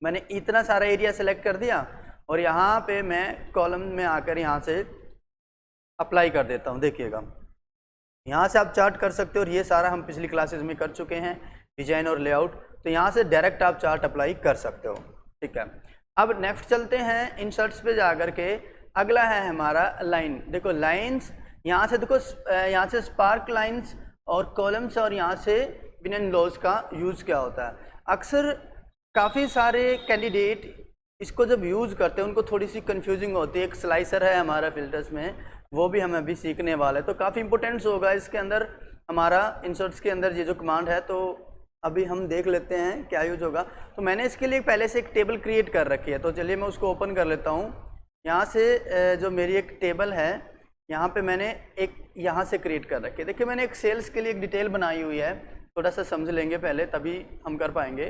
मैंने इतना सारा एरिया सेलेक्ट कर दिया और यहाँ पे मैं कॉलम में आकर यहाँ से अप्लाई कर देता हूँ। देखिएगा यहाँ से आप चार्ट कर सकते हो, और ये सारा हम पिछली क्लासेस में कर चुके हैं, डिजाइन और लेआउट। तो यहाँ से डायरेक्ट आप चार्ट अप्लाई कर सकते हो, ठीक है। अब नेक्स्ट चलते हैं इंसर्ट्स पे जा कर के। अगला है हमारा लाइन। देखो लाइन्स, यहाँ से देखो यहाँ से स्पार्क लाइन्स और कॉलम्स, और यहाँ से बिन एंड लॉज का यूज़ क्या होता है। अक्सर काफ़ी सारे कैंडिडेट इसको जब यूज़ करते हैं उनको थोड़ी सी कंफ्यूजिंग होती है। एक स्लाइसर है हमारा फिल्टर्स में, वो भी हम अभी सीखने वाले, तो काफ़ी इंपॉर्टेंट्स होगा इसके अंदर हमारा इंसर्ट्स के अंदर ये जो कमांड है। तो अभी हम देख लेते हैं क्या यूज होगा। तो मैंने इसके लिए पहले से एक टेबल क्रिएट कर रखी है, तो चलिए मैं उसको ओपन कर लेता हूँ। यहाँ से जो मेरी एक टेबल है, यहाँ पे मैंने एक यहाँ से क्रिएट कर रखी है। देखिए मैंने एक सेल्स के लिए एक डिटेल बनाई हुई है, थोड़ा सा समझ लेंगे पहले तभी हम कर पाएंगे।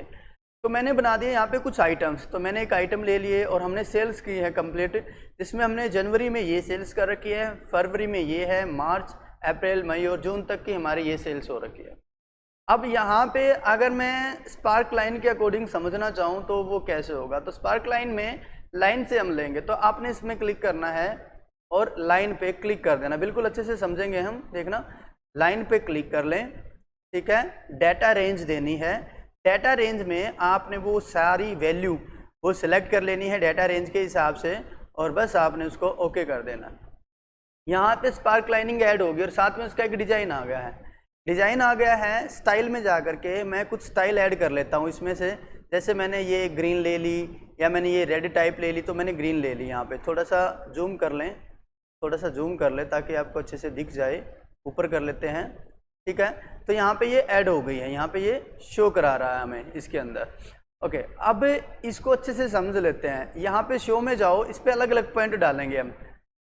तो मैंने बना दिया यहाँ पे कुछ आइटम्स। तो मैंने एक आइटम ले लिए और हमने सेल्स की है कंप्लीट, जिसमें हमने जनवरी में ये सेल्स कर रखी है, फरवरी में ये है, मार्च अप्रैल मई और जून तक की हमारी ये सेल्स हो रखी है। अब यहाँ पे अगर मैं स्पार्क लाइन के अकॉर्डिंग समझना चाहूँ तो वो कैसे होगा, तो स्पार्क लाइन में लाइन से हम लेंगे, तो आपने इसमें क्लिक करना है और लाइन पे क्लिक कर देना। बिल्कुल अच्छे से समझेंगे हम, देखना लाइन पे क्लिक कर लें, ठीक है। डाटा रेंज देनी है, डाटा रेंज में आपने वो सारी वैल्यू वो सिलेक्ट कर लेनी है डाटा रेंज के हिसाब से और बस आपने उसको ओके कर देना। यहाँ पे स्पार्क लाइनिंग ऐड होगी और साथ में उसका एक डिजाइन आ गया है। डिजाइन आ गया है, स्टाइल में जा करके मैं कुछ स्टाइल ऐड कर लेता हूँ इसमें से। जैसे मैंने ये ग्रीन ले ली या मैंने ये रेड टाइप ले ली, तो मैंने ग्रीन ले ली। यहाँ पे थोड़ा सा जूम कर लें, थोड़ा सा जूम कर ले ताकि आपको अच्छे से दिख जाए। ऊपर कर लेते हैं, ठीक है। तो यहाँ पे ये ऐड हो गई है, यहाँ पे ये शो करा रहा है हमें इसके अंदर। ओके, अब इसको अच्छे से समझ लेते हैं। यहाँ पे शो में जाओ, इस पर अलग अलग पॉइंट डालेंगे हम।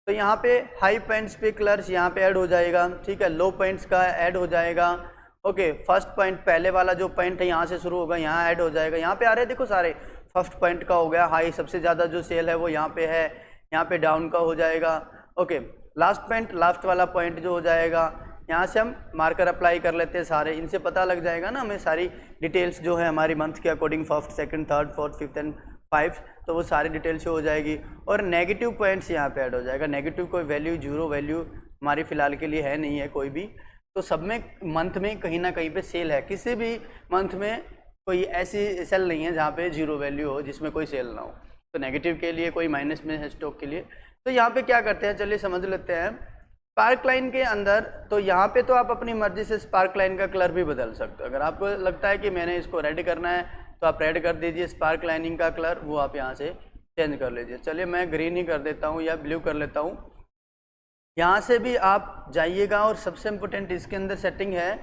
तो यहाँ पे हाई पॉइंट्स पे कलर्स यहाँ पे ऐड हो जाएगा, ठीक है। लो पॉइंट्स का ऐड हो जाएगा। ओके, फर्स्ट पॉइंट पहले वाला जो पॉइंट है यहाँ से शुरू होगा, यहाँ ऐड हो जाएगा। यहाँ पे आ रहे हैं देखो सारे, फर्स्ट पॉइंट का हो गया हाई, सबसे ज़्यादा जो सेल है वो यहाँ पे है, यहाँ पे डाउन का हो जाएगा। ओके, लास्ट पॉइंट, लास्ट वाला पॉइंट जो हो जाएगा, यहाँ से हम मार्कर अप्लाई कर लेते हैं सारे। इनसे पता लग जाएगा ना हमें सारी डिटेल्स जो है हमारी मंथ के according, first second third fourth fifth and 5, तो वो सारी डिटेल शो हो जाएगी। और नेगेटिव पॉइंट्स यहाँ पे ऐड हो जाएगा। नेगेटिव कोई वैल्यू, जीरो वैल्यू हमारी फ़िलहाल के लिए है नहीं है कोई भी। तो सब में मंथ में कहीं ना कहीं पे सेल है, किसी भी मंथ में कोई ऐसी सेल नहीं है जहाँ पे जीरो वैल्यू हो, जिसमें कोई सेल ना हो। तो नेगेटिव के लिए कोई माइनस में है स्टॉक के लिए। तो यहाँ पे क्या करते हैं, चलिए समझ लेते हैं। स्पार्क लाइन के अंदर तो यहाँ पे तो आप अपनी मर्जी से स्पार्क लाइन का कलर भी बदल सकते हो। अगर आपको लगता है कि मैंने इसको रेड करना है तो आप रेड कर दीजिए, स्पार्क लाइनिंग का कलर वो आप यहाँ से चेंज कर लीजिए। चलिए मैं ग्रीन ही कर देता हूँ या ब्लू कर लेता हूँ। यहाँ से भी आप जाइएगा और सबसे इम्पोर्टेंट इसके अंदर सेटिंग है,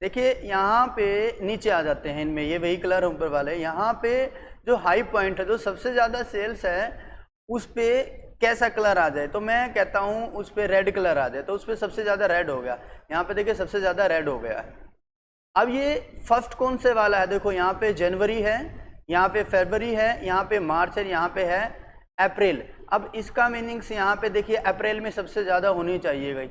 देखिए यहाँ पे नीचे आ जाते हैं इनमें, ये वही कलर ऊपर वाले। यहाँ पे जो हाई पॉइंट है, जो सबसे ज़्यादा सेल्स है, उस पर कैसा कलर आ जाए, तो मैं कहता हूँ उस पर रेड कलर आ जाए। तो उस पर सबसे ज़्यादा रेड हो गया, यहाँ पे देखिए सबसे ज़्यादा रेड हो गया है। अब ये फर्स्ट कौन से वाला है, देखो यहाँ पे जनवरी है, यहाँ पे फरवरी है, यहाँ पे मार्च है, यहाँ पे है अप्रैल। अब इसका मीनिंग्स यहाँ पे देखिए अप्रैल में सबसे ज़्यादा होनी चाहिए भाई,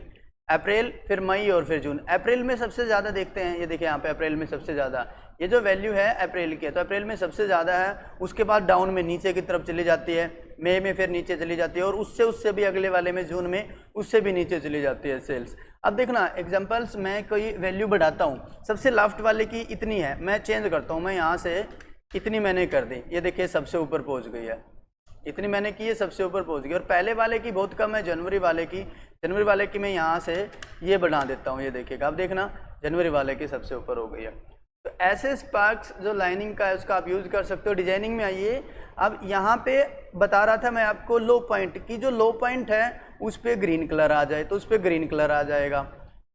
अप्रैल फिर मई और फिर जून। अप्रैल में सबसे ज़्यादा देखते हैं, ये देखिए यहाँ पे अप्रैल में सबसे ज़्यादा, ये जो वैल्यू है अप्रैल की है, तो अप्रैल में सबसे ज़्यादा है। उसके बाद डाउन में नीचे की तरफ चली जाती है, मई में फिर नीचे चली जाती है, और उससे भी अगले वाले में जून में उससे भी नीचे चली जाती है सेल्स। अब देखना एग्जांपल्स, मैं कोई वैल्यू बढ़ाता हूँ, सबसे लास्ट वाले की इतनी है, मैं चेंज करता हूँ, मैं यहाँ से इतनी मैंने कर दी, ये देखिए सबसे ऊपर पहुँच गई है, इतनी मैंने की है सबसे ऊपर पहुँच गई। और पहले वाले की बहुत कम है, जनवरी वाले की मैं यहाँ से ये बढ़ा देता हूँ, ये देखिएगा आप देखना जनवरी वाले की सबसे ऊपर हो गई है। तो ऐसे स्पार्क्स जो लाइनिंग का है उसका आप यूज़ कर सकते हो। डिजाइनिंग में आइए, अब यहाँ पे बता रहा था मैं आपको लो पॉइंट की, जो लो पॉइंट है उस पर ग्रीन कलर आ जाए तो उस पर ग्रीन कलर आ जाएगा।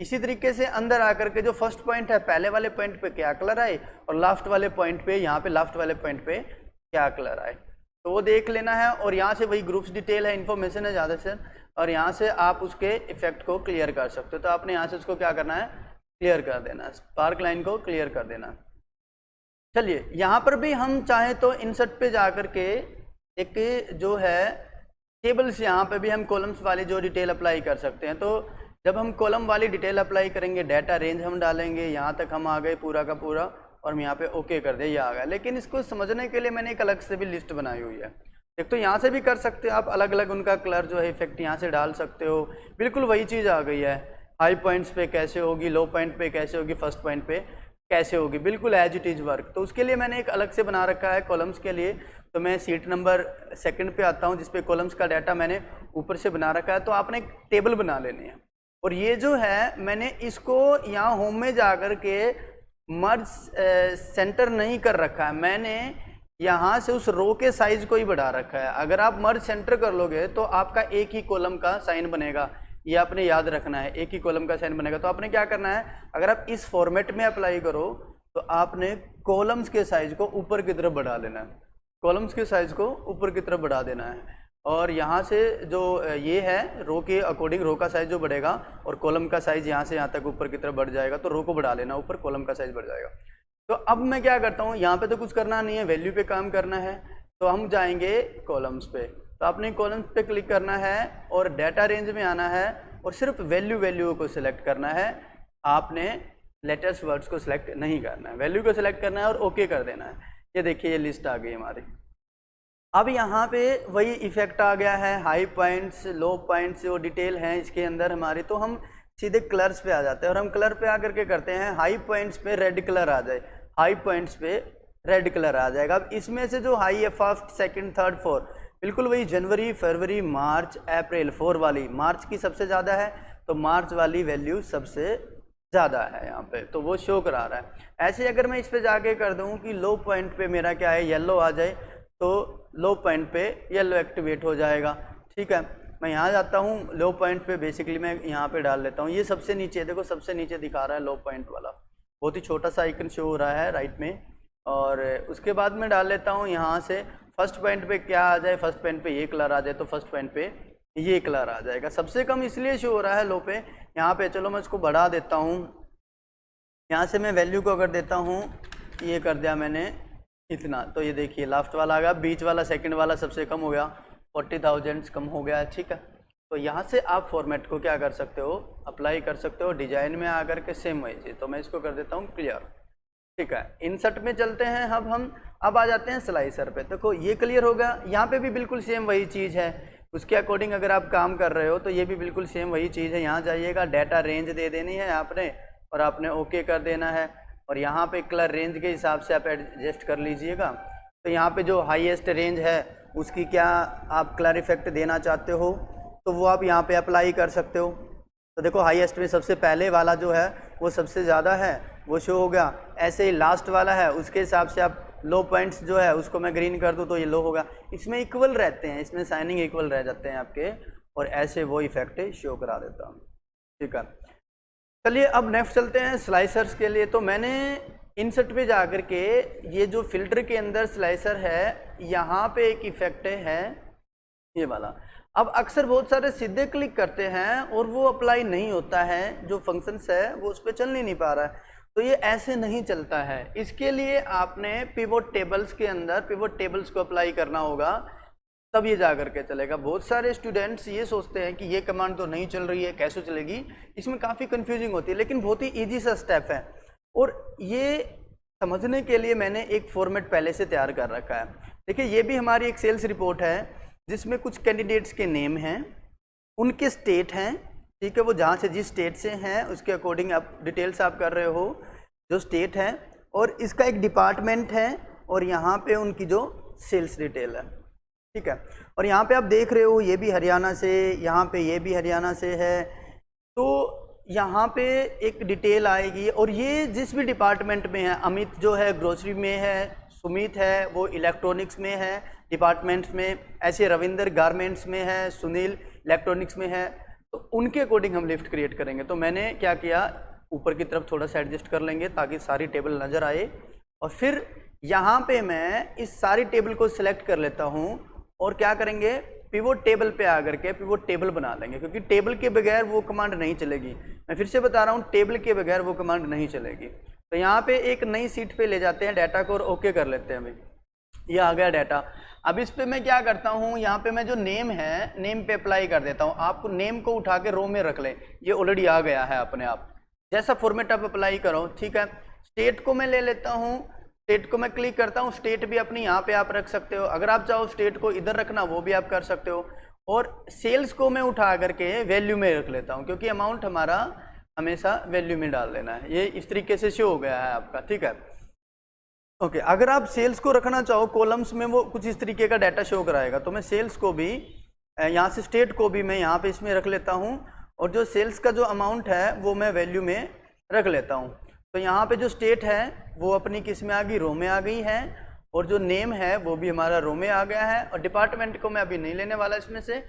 इसी तरीके से अंदर आकर के जो फर्स्ट पॉइंट है, पहले वाले पॉइंट पे क्या कलर आए और लास्ट वाले पॉइंट पे, यहाँ पे लास्ट वाले पॉइंट पे क्या कलर आए, तो वो देख लेना है। और यहाँ से वही ग्रुप्स डिटेल है, इन्फॉर्मेशन है ज़्यादा से, और यहाँ से आप उसके इफेक्ट को क्लियर कर सकते हो। तो आपने यहाँ से उसको क्या करना है, क्लियर कर देना, स्पार्क लाइन को क्लियर कर देना। चलिए यहाँ पर भी हम चाहें तो इंसर्ट पे जा कर के एक जो है टेबल्स, यहाँ पे भी हम कॉलम्स वाली जो डिटेल अप्लाई कर सकते हैं। तो जब हम कॉलम वाली डिटेल अप्लाई करेंगे, डाटा रेंज हम डालेंगे, यहाँ तक हम आ गए पूरा का पूरा, और हम यहाँ पे ओके कर दे, ये आ गया। लेकिन इसको समझने के लिए मैंने एक अलग से भी लिस्ट बनाई हुई है। एक तो यहाँ से भी कर सकते हो आप, अलग अलग उनका कलर जो है इफेक्ट यहाँ से डाल सकते हो। बिल्कुल वही चीज़ आ गई है, हाई पॉइंट्स पे कैसे होगी, लो पॉइंट पे कैसे होगी, फर्स्ट पॉइंट पे कैसे होगी, बिल्कुल एज इट इज़ वर्क। तो उसके लिए मैंने एक अलग से बना रखा है कॉलम्स के लिए। तो मैं सीट नंबर 2 पे आता हूँ, जिसपे कॉलम्स का डाटा मैंने ऊपर से बना रखा है। तो आपने एक टेबल बना लेनी है, और ये जो है मैंने इसको यहाँ होम में जा कर के मर्ज सेंटर नहीं कर रखा है, मैंने यहाँ से उस रो के साइज को ही बढ़ा रखा है। अगर आप मर्ज सेंटर कर लोगे तो आपका एक ही कॉलम का साइन बनेगा, ये आपने याद रखना है, एक ही कॉलम का साइन बनेगा। तो आपने क्या करना है, अगर आप इस फॉर्मेट में अप्लाई करो तो आपने कॉलम्स के साइज को ऊपर की तरफ बढ़ा लेना है, कॉलम्स के साइज को ऊपर की तरफ बढ़ा देना है। और यहाँ से जो ये है रो के अकॉर्डिंग रो का साइज जो बढ़ेगा और कॉलम का साइज यहाँ से यहाँ तक ऊपर की तरफ बढ़ जाएगा, तो रो को बढ़ा लेना ऊपर, कॉलम का साइज बढ़ जाएगा। तो अब मैं क्या करता हूँ, यहाँ पे तो कुछ करना नहीं है, वैल्यू पे काम करना है, तो हम जाएंगे कॉलम्स पे। तो आपने कॉलम्स पे क्लिक करना है और डाटा रेंज में आना है और सिर्फ वैल्यू को सिलेक्ट करना है। आपने लेटेस्ट वर्ड्स को सिलेक्ट नहीं करना है, वैल्यू को सिलेक्ट करना है और ओके कर देना है। ये देखिए ये लिस्ट आ गई हमारी। अब यहाँ पे वही इफेक्ट आ गया है, हाई पॉइंट्स लो पॉइंट्स जो डिटेल हैं इसके अंदर हमारी। तो हम सीधे कलर्स पे आ जाते हैं और हम कलर पे आकर के करते हैं, हाई पॉइंट्स पे रेड कलर आ जाए, हाई पॉइंट्स पे रेड कलर आ जाएगा। अब इसमें से जो हाई है फर्स्ट सेकंड थर्ड फोर्थ, बिल्कुल वही जनवरी फरवरी मार्च अप्रैल, 4 वाली मार्च की सबसे ज़्यादा है, तो मार्च वाली वैल्यू सबसे ज़्यादा है यहाँ पे, तो वो शो करा रहा है। ऐसे अगर मैं इस पे जाके कर दूँ कि लो पॉइंट पे मेरा क्या है येलो आ जाए, तो लो पॉइंट पे येलो एक्टिवेट हो जाएगा। ठीक है, मैं यहाँ जाता हूँ लो पॉइंट पे, बेसिकली मैं यहाँ पे डाल लेता हूँ, ये सबसे नीचे देखो, सबसे नीचे दिखा रहा है लो पॉइंट वाला, बहुत ही छोटा सा आइकन शो हो रहा है राइट में। और उसके बाद मैं डाल लेता हूँ यहाँ से फर्स्ट पॉइंट पे क्या आ जाए, फर्स्ट पॉइंट पे ये कलर आ जाए, तो फर्स्ट पॉइंट पे ये कलर आ जाएगा। सबसे कम इसलिए शो हो रहा है लो पे, यहाँ पे चलो मैं इसको बढ़ा देता हूँ, यहाँ से मैं वैल्यू को अगर देता हूँ, ये कर दिया मैंने इतना, तो ये देखिए लास्ट वाला आ गया, बीच वाला सेकंड वाला सबसे कम हो गया, 40,000 कम हो गया है। ठीक है, तो यहाँ से आप फॉर्मेट को क्या कर सकते हो, अप्लाई कर सकते हो डिजाइन में आकर के, सेम वही चीज़। तो मैं इसको कर देता हूँ क्लियर। ठीक है, इंसर्ट में चलते हैं अब हम, अब आ जाते हैं स्लाइसर पे। देखो ये क्लियर हो गया, यहाँ पे भी बिल्कुल सेम वही चीज़ है, उसके अकॉर्डिंग अगर आप काम कर रहे हो तो ये भी बिल्कुल सेम वही चीज़ है। यहाँ जाइएगा, डाटा रेंज दे देनी है आपने और आपने ओके कर देना है, और यहाँ पे कलर रेंज के हिसाब से आप एडजस्ट कर लीजिएगा। तो यहाँ पे जो हाईएस्ट रेंज है उसकी क्या आप कलर इफेक्ट देना चाहते हो, तो वो आप यहाँ पे अप्लाई कर सकते हो। तो देखो हाईएस्ट में सबसे पहले वाला जो है वो सबसे ज़्यादा है, वो शो हो गया। ऐसे ही लास्ट वाला है, उसके हिसाब से आप लो पॉइंट्स जो है उसको मैं ग्रीन कर दूँ तो ये लो होगा। इसमें इक्वल रहते हैं, इसमें साइनिंग इक्वल रह जाते हैं आपके, और ऐसे वो इफेक्ट शो करा देता हूँ। ठीक है, चलिए अब नेक्स्ट चलते हैं स्लाइसर्स के लिए। तो मैंने इंसर्ट पे जा कर के ये जो फिल्टर के अंदर स्लाइसर है, यहाँ पे एक इफेक्ट है ये वाला। अब अक्सर बहुत सारे सीधे क्लिक करते हैं और वो अप्लाई नहीं होता है, जो फंक्शंस है वो उस पर चल नहीं पा रहा है, तो ये ऐसे नहीं चलता है। इसके लिए आपने पिवोट टेबल्स के अंदर पिवोट टेबल्स को अप्लाई करना होगा, तब ये जा करके चलेगा। बहुत सारे स्टूडेंट्स ये सोचते हैं कि ये कमांड तो नहीं चल रही है, कैसे चलेगी, इसमें काफ़ी कंफ्यूजिंग होती है, लेकिन बहुत ही ईजी सा स्टेप है। और ये समझने के लिए मैंने एक फॉर्मेट पहले से तैयार कर रखा है। देखिए ये भी हमारी एक सेल्स रिपोर्ट है जिसमें कुछ कैंडिडेट्स के नेम हैं, उनके स्टेट हैं, ठीक है, वो जहाँ से जिस स्टेट से हैं उसके अकॉर्डिंग आप डिटेल्स आप कर रहे हो जो स्टेट है, और इसका एक डिपार्टमेंट है, और यहाँ पे उनकी जो सेल्स डिटेल है। ठीक है, और यहाँ पे आप देख रहे हो ये भी हरियाणा से, यहाँ पे ये भी हरियाणा से है, तो यहाँ पे एक डिटेल आएगी। और ये जिस भी डिपार्टमेंट में है, अमित जो है ग्रोसरी में है, सुमित है वो इलेक्ट्रॉनिक्स में है डिपार्टमेंट्स में, ऐसे रविंदर गारमेंट्स में है, सुनील इलेक्ट्रॉनिक्स में है, तो उनके अकॉर्डिंग हम लिस्ट क्रिएट करेंगे। तो मैंने क्या किया, ऊपर की तरफ थोड़ा सा एडजस्ट कर लेंगे ताकि सारी टेबल नज़र आए, और फिर यहाँ पे मैं इस सारी टेबल को सिलेक्ट कर लेता हूँ और क्या करेंगे, पिवोट टेबल पे आकर के पिवोट टेबल बना लेंगे, क्योंकि टेबल के बगैर वो कमांड नहीं चलेगी। मैं फिर से बता रहा हूँ, टेबल के बगैर वो कमांड नहीं चलेगी। तो यहाँ पे एक नई सीट पे ले जाते हैं डाटा को और ओके कर लेते हैं। भाई ये आ गया डाटा। अब इस पे मैं क्या करता हूँ, यहाँ पे मैं जो नेम है नेम पे अप्लाई कर देता हूँ। आपको नेम को उठा के रो में रख लें, ये ऑलरेडी आ गया है अपने आप, जैसा फॉर्मेट आप अप्लाई करो। ठीक है, स्टेट को मैं ले लेता हूँ, स्टेट को मैं क्लिक करता हूँ, स्टेट भी अपनी यहाँ पे आप रख सकते हो, अगर आप चाहो स्टेट को इधर रखना वो भी आप कर सकते हो। और सेल्स को मैं उठा करके वैल्यू में रख लेता हूँ, क्योंकि अमाउंट हमारा हमेशा वैल्यू में डाल देना है। ये इस तरीके से शो हो गया है आपका। ठीक है, ओके, अगर आप सेल्स को रखना चाहो कॉलम्स में, वो कुछ इस तरीके का डाटा शो कराएगा, तो मैं सेल्स को भी यहाँ से स्टेट को भी मैं यहाँ पे इसमें रख लेता हूँ, और जो सेल्स का जो अमाउंट है वो मैं वैल्यू में रख लेता हूँ। तो यहाँ पे जो स्टेट है वो अपनी किस में आ गई, रो में आ गई है, और जो नेम है वो भी हमारा रो में आ गया है, और डिपार्टमेंट को मैं अभी नहीं लेने वाला इसमें से।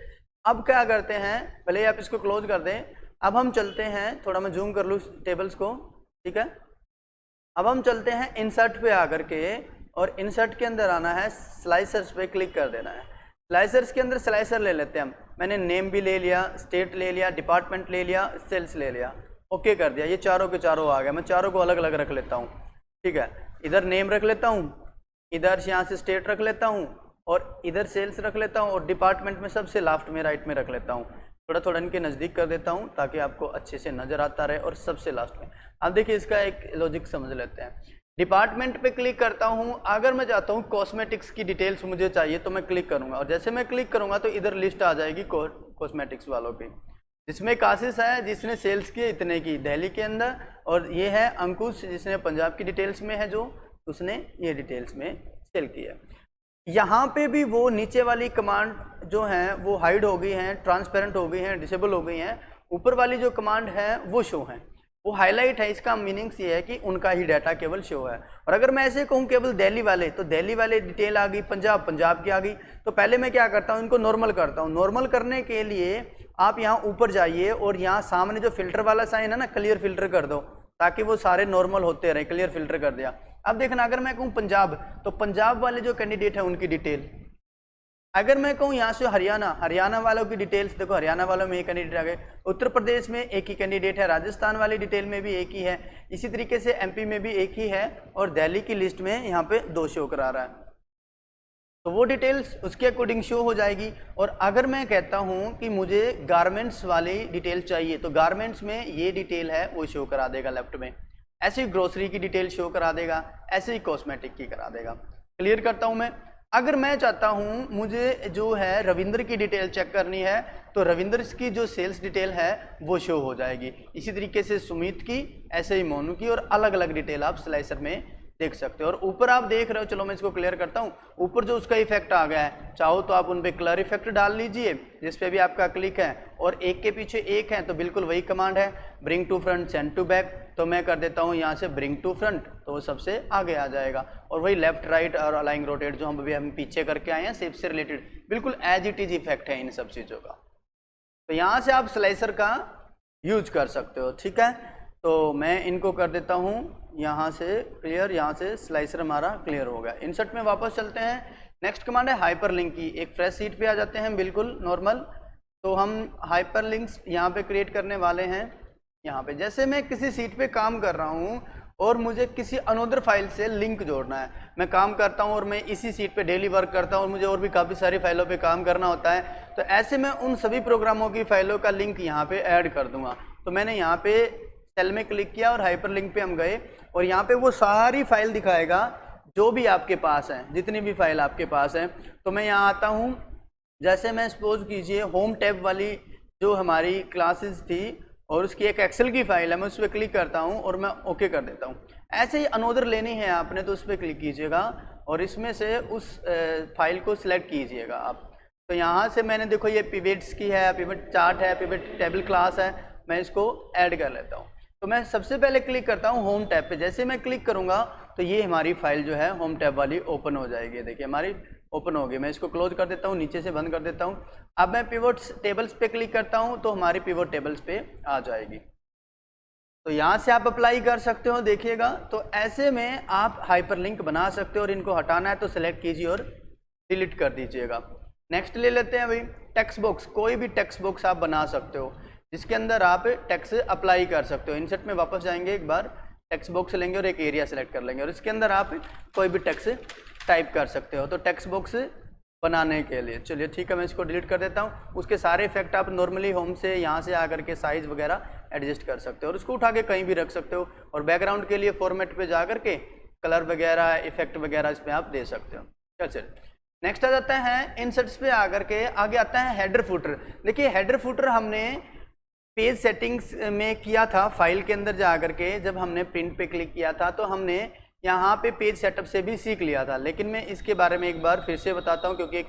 अब क्या करते हैं, भले ही आप इसको क्लोज कर दें, अब हम चलते हैं, थोड़ा मैं जूम कर लूँ टेबल्स को। ठीक है, अब हम चलते हैं इंसर्ट पे आकर के, और इंसर्ट के अंदर आना है, स्लाइसर्स पे क्लिक कर देना है। स्लाइसर्स के अंदर स्लाइसर ले लेते हैं हम। मैंने नेम भी ले लिया, स्टेट ले लिया, डिपार्टमेंट ले लिया, सेल्स ले लिया, ओके कर दिया। ये चारों के चारों आ गया, मैं चारों को अलग अलग रख लेता हूँ। ठीक है, इधर नेम रख लेता हूँ, इधर से यहाँ से स्टेट रख लेता हूँ और इधर सेल्स रख लेता हूँ और डिपार्टमेंट में सबसे लास्ट में राइट में रख लेता हूँ। थोड़ा थोड़ा इनके नज़दीक कर देता हूँ ताकि आपको अच्छे से नज़र आता रहे। और सबसे लास्ट में अब देखिए इसका एक लॉजिक समझ लेते हैं। डिपार्टमेंट पे क्लिक करता हूँ, अगर मैं चाहता हूँ कॉस्मेटिक्स की डिटेल्स मुझे चाहिए तो मैं क्लिक करूँगा और जैसे मैं क्लिक करूँगा तो इधर लिस्ट आ जाएगी कॉस्मेटिक्स वालों की, जिसमें कासिस है जिसने सेल्स किए इतने की दिल्ली के अंदर, और ये है अंकुश जिसने पंजाब की डिटेल्स में है, जो उसने ये डिटेल्स में सेल किया। यहाँ पे भी वो नीचे वाली कमांड जो हैं वो हाइड हो गई हैं, ट्रांसपेरेंट हो गई हैं, डिसेबल हो गई हैं। ऊपर वाली जो कमांड है वो शो है, वो हाईलाइट है। इसका मीनिंग्स ये है कि उनका ही डाटा केवल शो है। और अगर मैं ऐसे कहूँ केवल दिल्ली वाले, तो दिल्ली वाले डिटेल आ गई, पंजाब की आ गई। तो पहले मैं क्या करता हूँ, इनको नॉर्मल करता हूँ। नॉर्मल करने के लिए आप यहाँ ऊपर जाइए और यहाँ सामने जो फिल्टर वाला साइन है ना, क्लियर फिल्टर कर दो ताकि वो सारे नॉर्मल होते रहे। क्लियर फिल्टर कर दिया। अब देखना, अगर मैं कहूँ पंजाब, तो पंजाब वाले जो कैंडिडेट है उनकी डिटेल। अगर मैं कहूँ यहाँ से हरियाणा वालों की डिटेल्स, देखो हरियाणा वालों में एक कैंडिडेट आ गए, उत्तर प्रदेश में एक ही कैंडिडेट है, राजस्थान वाली डिटेल में भी एक ही है, इसी तरीके से एमपी में भी एक ही है, और दिल्ली की लिस्ट में यहाँ पे 2 शो करा रहा है। तो वो डिटेल्स उसके अकॉर्डिंग शो हो जाएगी। और अगर मैं कहता हूँ कि मुझे गारमेंट्स वाली डिटेल चाहिए, तो गारमेंट्स में ये डिटेल है वो शो करा देगा लेफ्ट में। ऐसे ही ग्रोसरी की डिटेल शो करा देगा, ऐसे ही कॉस्मेटिक की करा देगा। क्लियर करता हूँ मैं। अगर मैं चाहता हूँ मुझे जो है रविंद्र की डिटेल चेक करनी है, तो रविंद्र की जो सेल्स डिटेल है वो शो हो जाएगी। इसी तरीके से सुमित की, ऐसे ही मोनू की, और अलग अलग डिटेल आप स्लाइसर में देख सकते हो। और ऊपर आप देख रहे हो, चलो मैं इसको क्लियर करता हूँ। ऊपर जो उसका इफेक्ट आ गया है, चाहो तो आप उन पे कलर इफेक्ट डाल लीजिए जिस पे भी आपका क्लिक है, और एक के पीछे एक है तो बिल्कुल वही कमांड है, bring to front, send to back. तो मैं कर देता हूँ यहाँ से ब्रिंग टू फ्रंट, तो वो सबसे आगे आ जाएगा। और वही लेफ्ट राइट और अलाइंग रोटेट जो हम पीछे करके आए हैं शेप से रिलेटेड, बिल्कुल एज इट इज इफेक्ट है इन सब चीज़ों का। तो यहाँ से आप स्लाइसर का यूज कर सकते हो। ठीक है, तो मैं इनको कर देता हूँ यहाँ से क्लियर। यहाँ से स्लाइसर हमारा क्लियर हो गया। इंसर्ट में वापस चलते हैं। नेक्स्ट कमांड है हाइपरलिंक की। एक फ्रेश सीट पे आ जाते हैं बिल्कुल नॉर्मल। तो हम हाइपरलिंक्स यहाँ पे क्रिएट करने वाले हैं। यहाँ पे जैसे मैं किसी सीट पे काम कर रहा हूँ और मुझे किसी अनोदर फाइल से लिंक जोड़ना है, मैं काम करता हूँ और मैं इसी सीट पे डेली वर्क करता हूँ और मुझे और भी काफ़ी सारी फाइलों पे काम करना होता है, तो ऐसे मैं उन सभी प्रोग्रामों की फाइलों का लिंक यहाँ पे ऐड कर दूंगा। तो मैंने यहाँ पे सेल में क्लिक किया और हाइपरलिंक पे हम गए और यहाँ पे वो सारी फाइल दिखाएगा जो भी आपके पास है, जितनी भी फाइल आपके पास है। तो मैं यहाँ आता हूँ, जैसे मैं सपोज कीजिए होम टैब वाली जो हमारी क्लासेस थी और उसकी एक एक्सेल की फाइल है, मैं उस पर क्लिक करता हूँ और मैं ओके कर देता हूँ। ऐसे ही अनोदर लेनी है आपने तो उस पर क्लिक कीजिएगा और इसमें से उस फाइल को सिलेक्ट कीजिएगा आप। तो यहाँ से मैंने देखो ये पिवट्स की है, पिवट चार्ट है, पिवट टेबल क्लास है, मैं इसको ऐड कर लेता हूँ। तो मैं सबसे पहले क्लिक करता हूँ होम टैब पे। जैसे मैं क्लिक करूँगा तो ये हमारी फाइल जो है होम टैब वाली ओपन हो जाएगी। देखिए हमारी ओपन हो गई। मैं इसको क्लोज कर देता हूँ, नीचे से बंद कर देता हूँ। अब मैं पिवट्स टेबल्स पे क्लिक करता हूँ तो हमारी पिवट टेबल्स पे आ जाएगी। तो यहाँ से आप अप्लाई कर सकते हो, देखिएगा। तो ऐसे में आप हाइपरलिंक बना सकते हो और इनको हटाना है तो सेलेक्ट कीजिए और डिलीट कर दीजिएगा। नेक्स्ट ले लेते हैं भाई टेक्स्ट बॉक्स। कोई भी टेक्स्ट बॉक्स आप बना सकते हो जिसके अंदर आप टेक्स्ट अप्लाई कर सकते हो। इंसर्ट में वापस जाएंगे, एक बार टेक्स्ट बॉक्स लेंगे और एक एरिया सेलेक्ट कर लेंगे और इसके अंदर आप कोई भी टेक्स्ट टाइप कर सकते हो। तो टेक्स्ट बॉक्स बनाने के लिए चलिए ठीक है, मैं इसको डिलीट कर देता हूँ। उसके सारे इफेक्ट आप नॉर्मली होम से यहाँ से आकर के साइज वगैरह एडजस्ट कर सकते हो और उसको उठा के कहीं भी रख सकते हो। और बैकग्राउंड के लिए फॉर्मेट पे जा करके कलर वगैरह, इफेक्ट वगैरह इसमें आप दे सकते हो। चलिए नेक्स्ट आ जाता है इंसर्ट्स पे आकर के आगे आता है हेडर फुटर। देखिए हेडर फुटर हमने पेज सेटिंग्स में किया था, फाइल के अंदर जा करके जब हमने प्रिंट पे क्लिक किया था तो हमने यहाँ पे पेज सेटअप से भी सीख लिया था। लेकिन मैं इसके बारे में एक बार फिर से बताता हूँ क्योंकि एक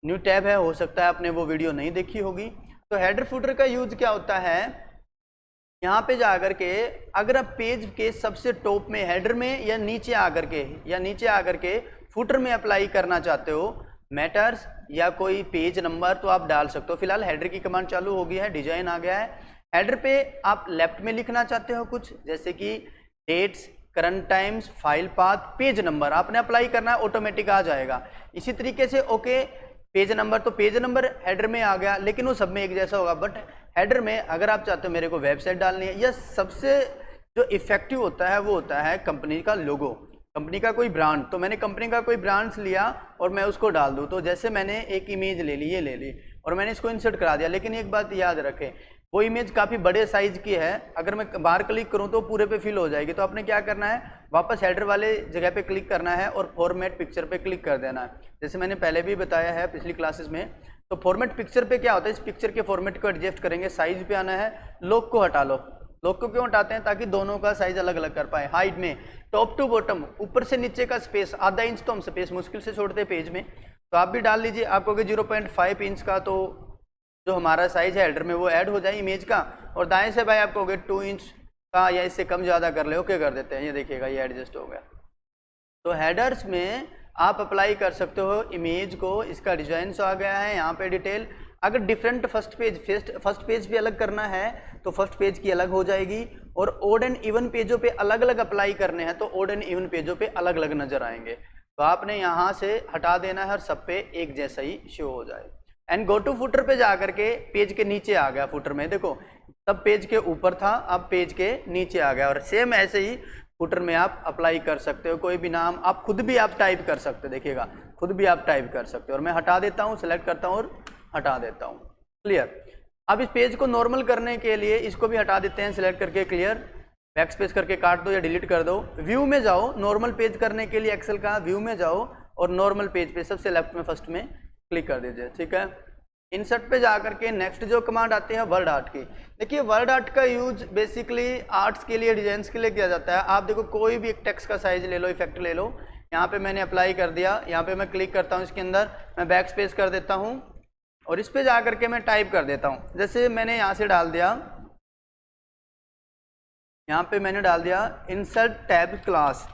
न्यू टैब है, हो सकता है आपने वो वीडियो नहीं देखी होगी। तो हेडर फुटर का यूज क्या होता है, यहाँ पे जा करके अगर आप पेज के सबसे टॉप में हेडर में या नीचे आकर के फुटर में अप्लाई करना चाहते हो मैटर्स या कोई पेज नंबर, तो आप डाल सकते हो। फिलहाल हेडर की कमांड चालू हो गई है, डिजाइन आ गया है। हेडर पे आप लेफ्ट में लिखना चाहते हो कुछ, जैसे कि dates, current times, file path, page number आपने अप्लाई करना है, ऑटोमेटिक आ जाएगा। इसी तरीके से ओके पेज नंबर, तो पेज नंबर हेडर में आ गया, लेकिन वो सब में एक जैसा होगा। बट हेडर में अगर आप चाहते हो मेरे को वेबसाइट डालनी है, या सबसे जो इफेक्टिव होता है वो होता है कंपनी का लोगो। कंपनी का कोई ब्रांड, तो मैंने कंपनी का कोई ब्रांड्स लिया और मैं उसको डाल दूँ। तो जैसे मैंने एक इमेज ले ली, ये ले ली और मैंने इसको इंसर्ट करा दिया, लेकिन एक बात याद रखें, वो इमेज काफ़ी बड़े साइज की है, अगर मैं बाहर क्लिक करूँ तो पूरे पे फिल हो जाएगी। तो आपने क्या करना है, वापस हेडर वाले जगह पे क्लिक करना है और फॉर्मेट पिक्चर पे क्लिक कर देना है। जैसे मैंने पहले भी बताया है पिछली क्लासेस में, तो फॉर्मेट पिक्चर पे क्या होता है, इस पिक्चर के फॉर्मेट को एडजस्ट करेंगे, साइज पे आना है, लोग को हटा लो। लोग को क्यों हटाते हैं, ताकि दोनों का साइज अलग अलग कर पाए। हाइट में टॉप टू बॉटम, ऊपर से नीचे का स्पेस आधा इंच तो हम स्पेस मुश्किल से छोड़ते हैं पेज में, तो आप भी डाल लीजिए। आप कहोगे 0.5 इंच का, तो जो हमारा साइज है हेडर में वो ऐड हो जाए इमेज का। और दाएं से भाई आप कहोगे 2 इंच का या इससे कम ज़्यादा कर ले, ओके कर देते हैं, ये देखिएगा ये एडजस्ट हो गया। तो हेडर्स में आप अप्लाई कर सकते हो इमेज को, इसका डिजाइन आ गया है यहाँ पे डिटेल। अगर डिफरेंट फर्स्ट पेज भी अलग करना है तो फर्स्ट पेज की अलग हो जाएगी, और ओड एंड इवन पेजों पे अलग अलग अप्लाई करने हैं तो ओड एंड इवन पेजों पे अलग अलग नजर आएंगे। तो आपने यहाँ से हटा देना है और सब पे एक जैसा ही शो हो जाए। एंड गो टू फुटर पे जा करके पेज के नीचे आ गया, फुटर में देखो तब पेज के ऊपर था, अब पेज के नीचे आ गया। और सेम ऐसे ही फुटर में आप अप्लाई कर सकते हो, कोई भी नाम आप खुद भी आप टाइप कर सकते हो, देखिएगा खुद भी आप टाइप कर सकते हो। और मैं हटा देता हूँ, सेलेक्ट करता हूँ और हटा देता हूँ, क्लियर। अब इस पेज को नॉर्मल करने के लिए इसको भी हटा देते हैं, सिलेक्ट करके क्लियर, बैक स्पेस करके काट दो या डिलीट कर दो। व्यू में जाओ, नॉर्मल पेज करने के लिए एक्सेल का व्यू में जाओ और नॉर्मल पेज पे सबसे लेफ्ट में फर्स्ट में क्लिक कर दीजिए, ठीक है। इंसर्ट पे जा करके नेक्स्ट जो कमांड आती है वर्ड आर्ट की, देखिए वर्ड आर्ट का यूज बेसिकली आर्ट्स के लिए, डिजाइन के लिए किया जाता है। आप देखो कोई भी एक टेक्स्ट का साइज ले लो, इफेक्ट ले लो, यहाँ पे मैंने अप्लाई कर दिया, यहाँ पे मैं क्लिक करता हूँ, इसके अंदर मैं बैक स्पेस कर देता हूँ और इस पे जा करके मैं टाइप कर देता हूँ। जैसे मैंने यहाँ से डाल दिया, यहाँ पे मैंने डाल दिया इंसर्ट टैब क्लास,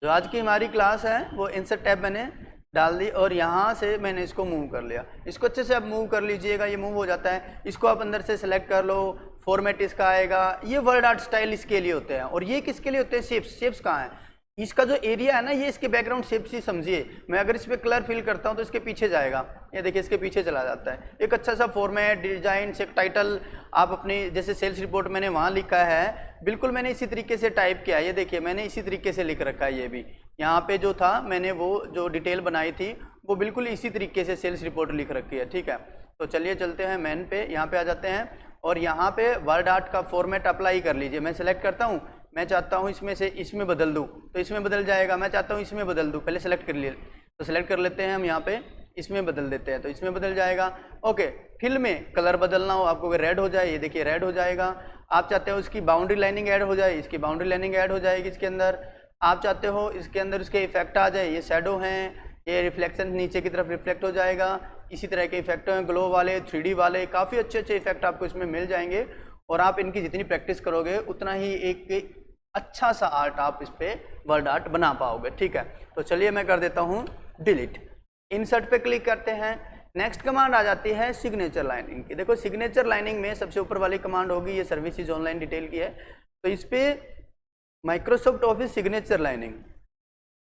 जो आज की हमारी क्लास है वो इंसर्ट टैब मैंने डाल दी और यहाँ से मैंने इसको मूव कर लिया। इसको अच्छे से आप मूव कर लीजिएगा, ये मूव हो जाता है। इसको आप अंदर से सेलेक्ट कर लो, फॉर्मेट इसका आएगा। ये वर्ड आर्ट स्टाइल इसके लिए होते हैं। और ये किसके लिए होते हैं, शेप्स। शेप्स कहाँ है, इसका जो एरिया है ना, ये इसके बैकग्राउंड शेप्स ही समझिए। मैं अगर इस पर कलर फिल करता हूँ तो इसके पीछे जाएगा, ये देखिए इसके पीछे चला जाता है। एक अच्छा सा फॉर्मेट, डिजाइन, एक टाइटल आप अपनी, जैसे सेल्स रिपोर्ट मैंने वहाँ लिखा है, बिल्कुल मैंने इसी तरीके से टाइप किया है। ये देखिए मैंने इसी तरीके से लिख रखा है। ये भी यहाँ पे जो था मैंने वो जो डिटेल बनाई थी वो बिल्कुल इसी तरीके से सेल्स रिपोर्ट लिख रखी है, ठीक है। तो चलिए चलते हैं मेन पे, यहाँ पे आ जाते हैं और यहाँ पे वर्ड आर्ट का फॉर्मेट अप्लाई कर लीजिए। मैं सेलेक्ट करता हूँ, मैं चाहता हूँ इसमें से इसमें बदल दूँ तो इसमें बदल जाएगा। मैं चाहता हूँ इसमें बदल दूँ, पहले सेलेक्ट कर लिए तो सेलेक्ट कर लेते हैं हम, यहाँ पे इसमें बदल देते हैं तो इसमें बदल जाएगा। ओके, फिल में कलर बदलना हो आपको, अगर रेड हो जाए, ये देखिए रेड हो जाएगा। आप चाहते हो इसकी बाउंड्री लाइनिंग ऐड हो जाए, इसकी बाउंड्री लाइनिंग ऐड हो जाएगी इसके अंदर। आप चाहते हो इसके अंदर इसके इफेक्ट आ जाए, ये शैडो हैं, ये रिफ्लेक्शन नीचे की तरफ रिफ्लेक्ट हो जाएगा। इसी तरह के इफेक्ट हैं, ग्लो वाले, 3D वाले, काफ़ी अच्छे अच्छे इफेक्ट आपको इसमें मिल जाएंगे। और आप इनकी जितनी प्रैक्टिस करोगे उतना ही एक अच्छा सा आर्ट आप इस पर वर्ड आर्ट बना पाओगे, ठीक है। तो चलिए मैं कर देता हूँ डिलीट। इंसर्ट पे क्लिक करते हैं, नेक्स्ट कमांड आ जाती है सिग्नेचर लाइनिंग की। देखो सिग्नेचर लाइनिंग में सबसे ऊपर वाली कमांड होगी, ये सर्विसेज ऑनलाइन डिटेल की है। तो इस पर माइक्रोसॉफ्ट ऑफिस सिग्नेचर लाइनिंग,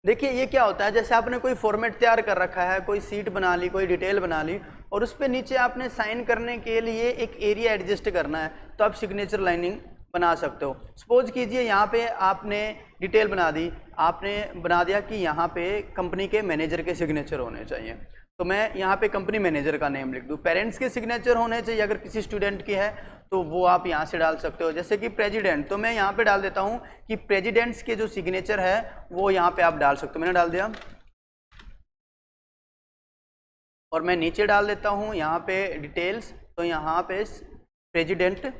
देखिए ये क्या होता है, जैसे आपने कोई फॉर्मेट तैयार कर रखा है, कोई सीट बना ली, कोई डिटेल बना ली और उस पर नीचे आपने साइन करने के लिए एक एरिया एडजस्ट करना है, तो आप सिग्नेचर लाइनिंग बना सकते हो। सपोज कीजिए यहाँ पे आपने डिटेल बना दी, आपने बना दिया कि यहाँ पे कंपनी के मैनेजर के सिग्नेचर होने चाहिए, तो मैं यहाँ पे कंपनी मैनेजर का नेम लिख दूँ। पेरेंट्स के सिग्नेचर होने चाहिए, अगर किसी स्टूडेंट की है तो वो आप यहाँ से डाल सकते हो। जैसे कि प्रेसिडेंट, तो मैं यहाँ पे डाल देता हूँ कि प्रेसिडेंट्स के जो सिग्नेचर है वो यहाँ पे आप डाल सकते हो। मैंने डाल दिया और मैं नीचे डाल देता हूँ यहाँ पे डिटेल्स, तो यहाँ पे प्रेसिडेंट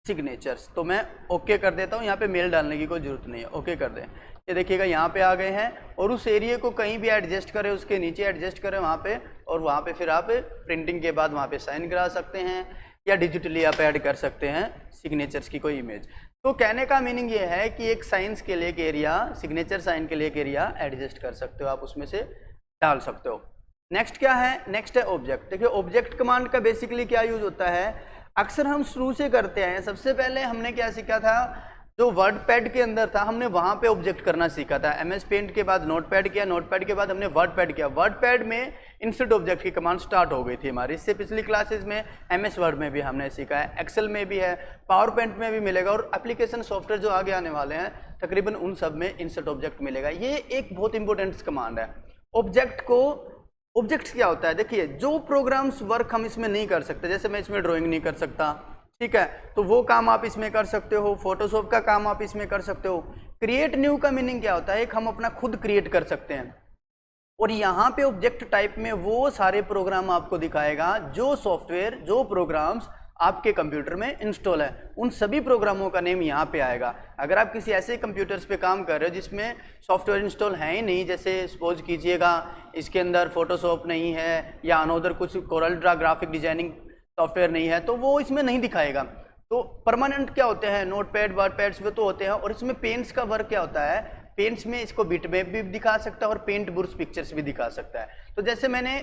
सिग्नेचर्स, तो मैं ओके कर देता हूँ। यहाँ पे मेल डालने की कोई ज़रूरत नहीं है, ओके कर दें। ये देखिएगा यहाँ पे आ गए हैं और उस एरिया को कहीं भी एडजस्ट करें, उसके नीचे एडजस्ट करें वहाँ पे, और वहाँ पे फिर आप प्रिंटिंग के बाद वहाँ पे साइन करा सकते हैं या डिजिटली आप ऐड कर सकते हैं सिग्नेचर्स की कोई इमेज। तो कहने का मीनिंग ये है कि एक साइंस के लिए एक एरिया, सिग्नेचर साइन के लिए एक एरिया एडजस्ट कर सकते हो, आप उसमें से डाल सकते हो। नेक्स्ट क्या है, नेक्स्ट है ऑब्जेक्ट। देखिए ऑब्जेक्ट कमांड का बेसिकली क्या यूज होता है, अक्सर हम शुरू से करते हैं। सबसे पहले हमने क्या सीखा था, जो वर्ड पैड के अंदर था हमने वहाँ पे ऑब्जेक्ट करना सीखा था। MS पेंट के बाद नोट पैड किया, नोट पैड के बाद हमने वर्ड पैड किया। वर्ड पैड में इंसर्ट ऑब्जेक्ट की कमांड स्टार्ट हो गई थी हमारी। इससे पिछली क्लासेस में MS वर्ड में भी हमने सीखा है, एक्सेल में भी है, पावर पॉइंट में भी मिलेगा, और एप्लीकेशन सॉफ्टवेयर जो आगे आने वाले हैं तकरीबन उन सब में इंसर्ट ऑब्जेक्ट मिलेगा। ये एक बहुत इंपॉर्टेंट कमांड है। ऑब्जेक्ट्स क्या होता है, देखिए जो प्रोग्राम्स वर्क हम इसमें नहीं कर सकते, जैसे मैं इसमें ड्राइंग नहीं कर सकता, ठीक है, तो वो काम आप इसमें कर सकते हो। फोटोशॉप का काम आप इसमें कर सकते हो। क्रिएट न्यू का मीनिंग क्या होता है, एक हम अपना खुद क्रिएट कर सकते हैं। और यहाँ पे ऑब्जेक्ट टाइप में वो सारे प्रोग्राम आपको दिखाएगा जो सॉफ्टवेयर, जो प्रोग्राम्स आपके कंप्यूटर में इंस्टॉल है, उन सभी प्रोग्रामों का नेम यहाँ पे आएगा। अगर आप किसी ऐसे कंप्यूटर्स पे काम कर रहे हो जिसमें सॉफ्टवेयर इंस्टॉल है ही नहीं, जैसे सपोज कीजिएगा इसके अंदर फोटोशॉप नहीं है या अनोदर कुछ Corel Draw graphic designing software नहीं है, तो वो इसमें नहीं दिखाएगा। तो परमानेंट क्या होते हैं, नोटपैड, वर्डपैड्स में तो होते हैं। और इसमें पेंट्स का वर्क क्या होता है, पेंट्स में इसको बिटमैप भी दिखा सकता है और पेंट बुर्स पिक्चर्स भी दिखा सकता है। तो जैसे मैंने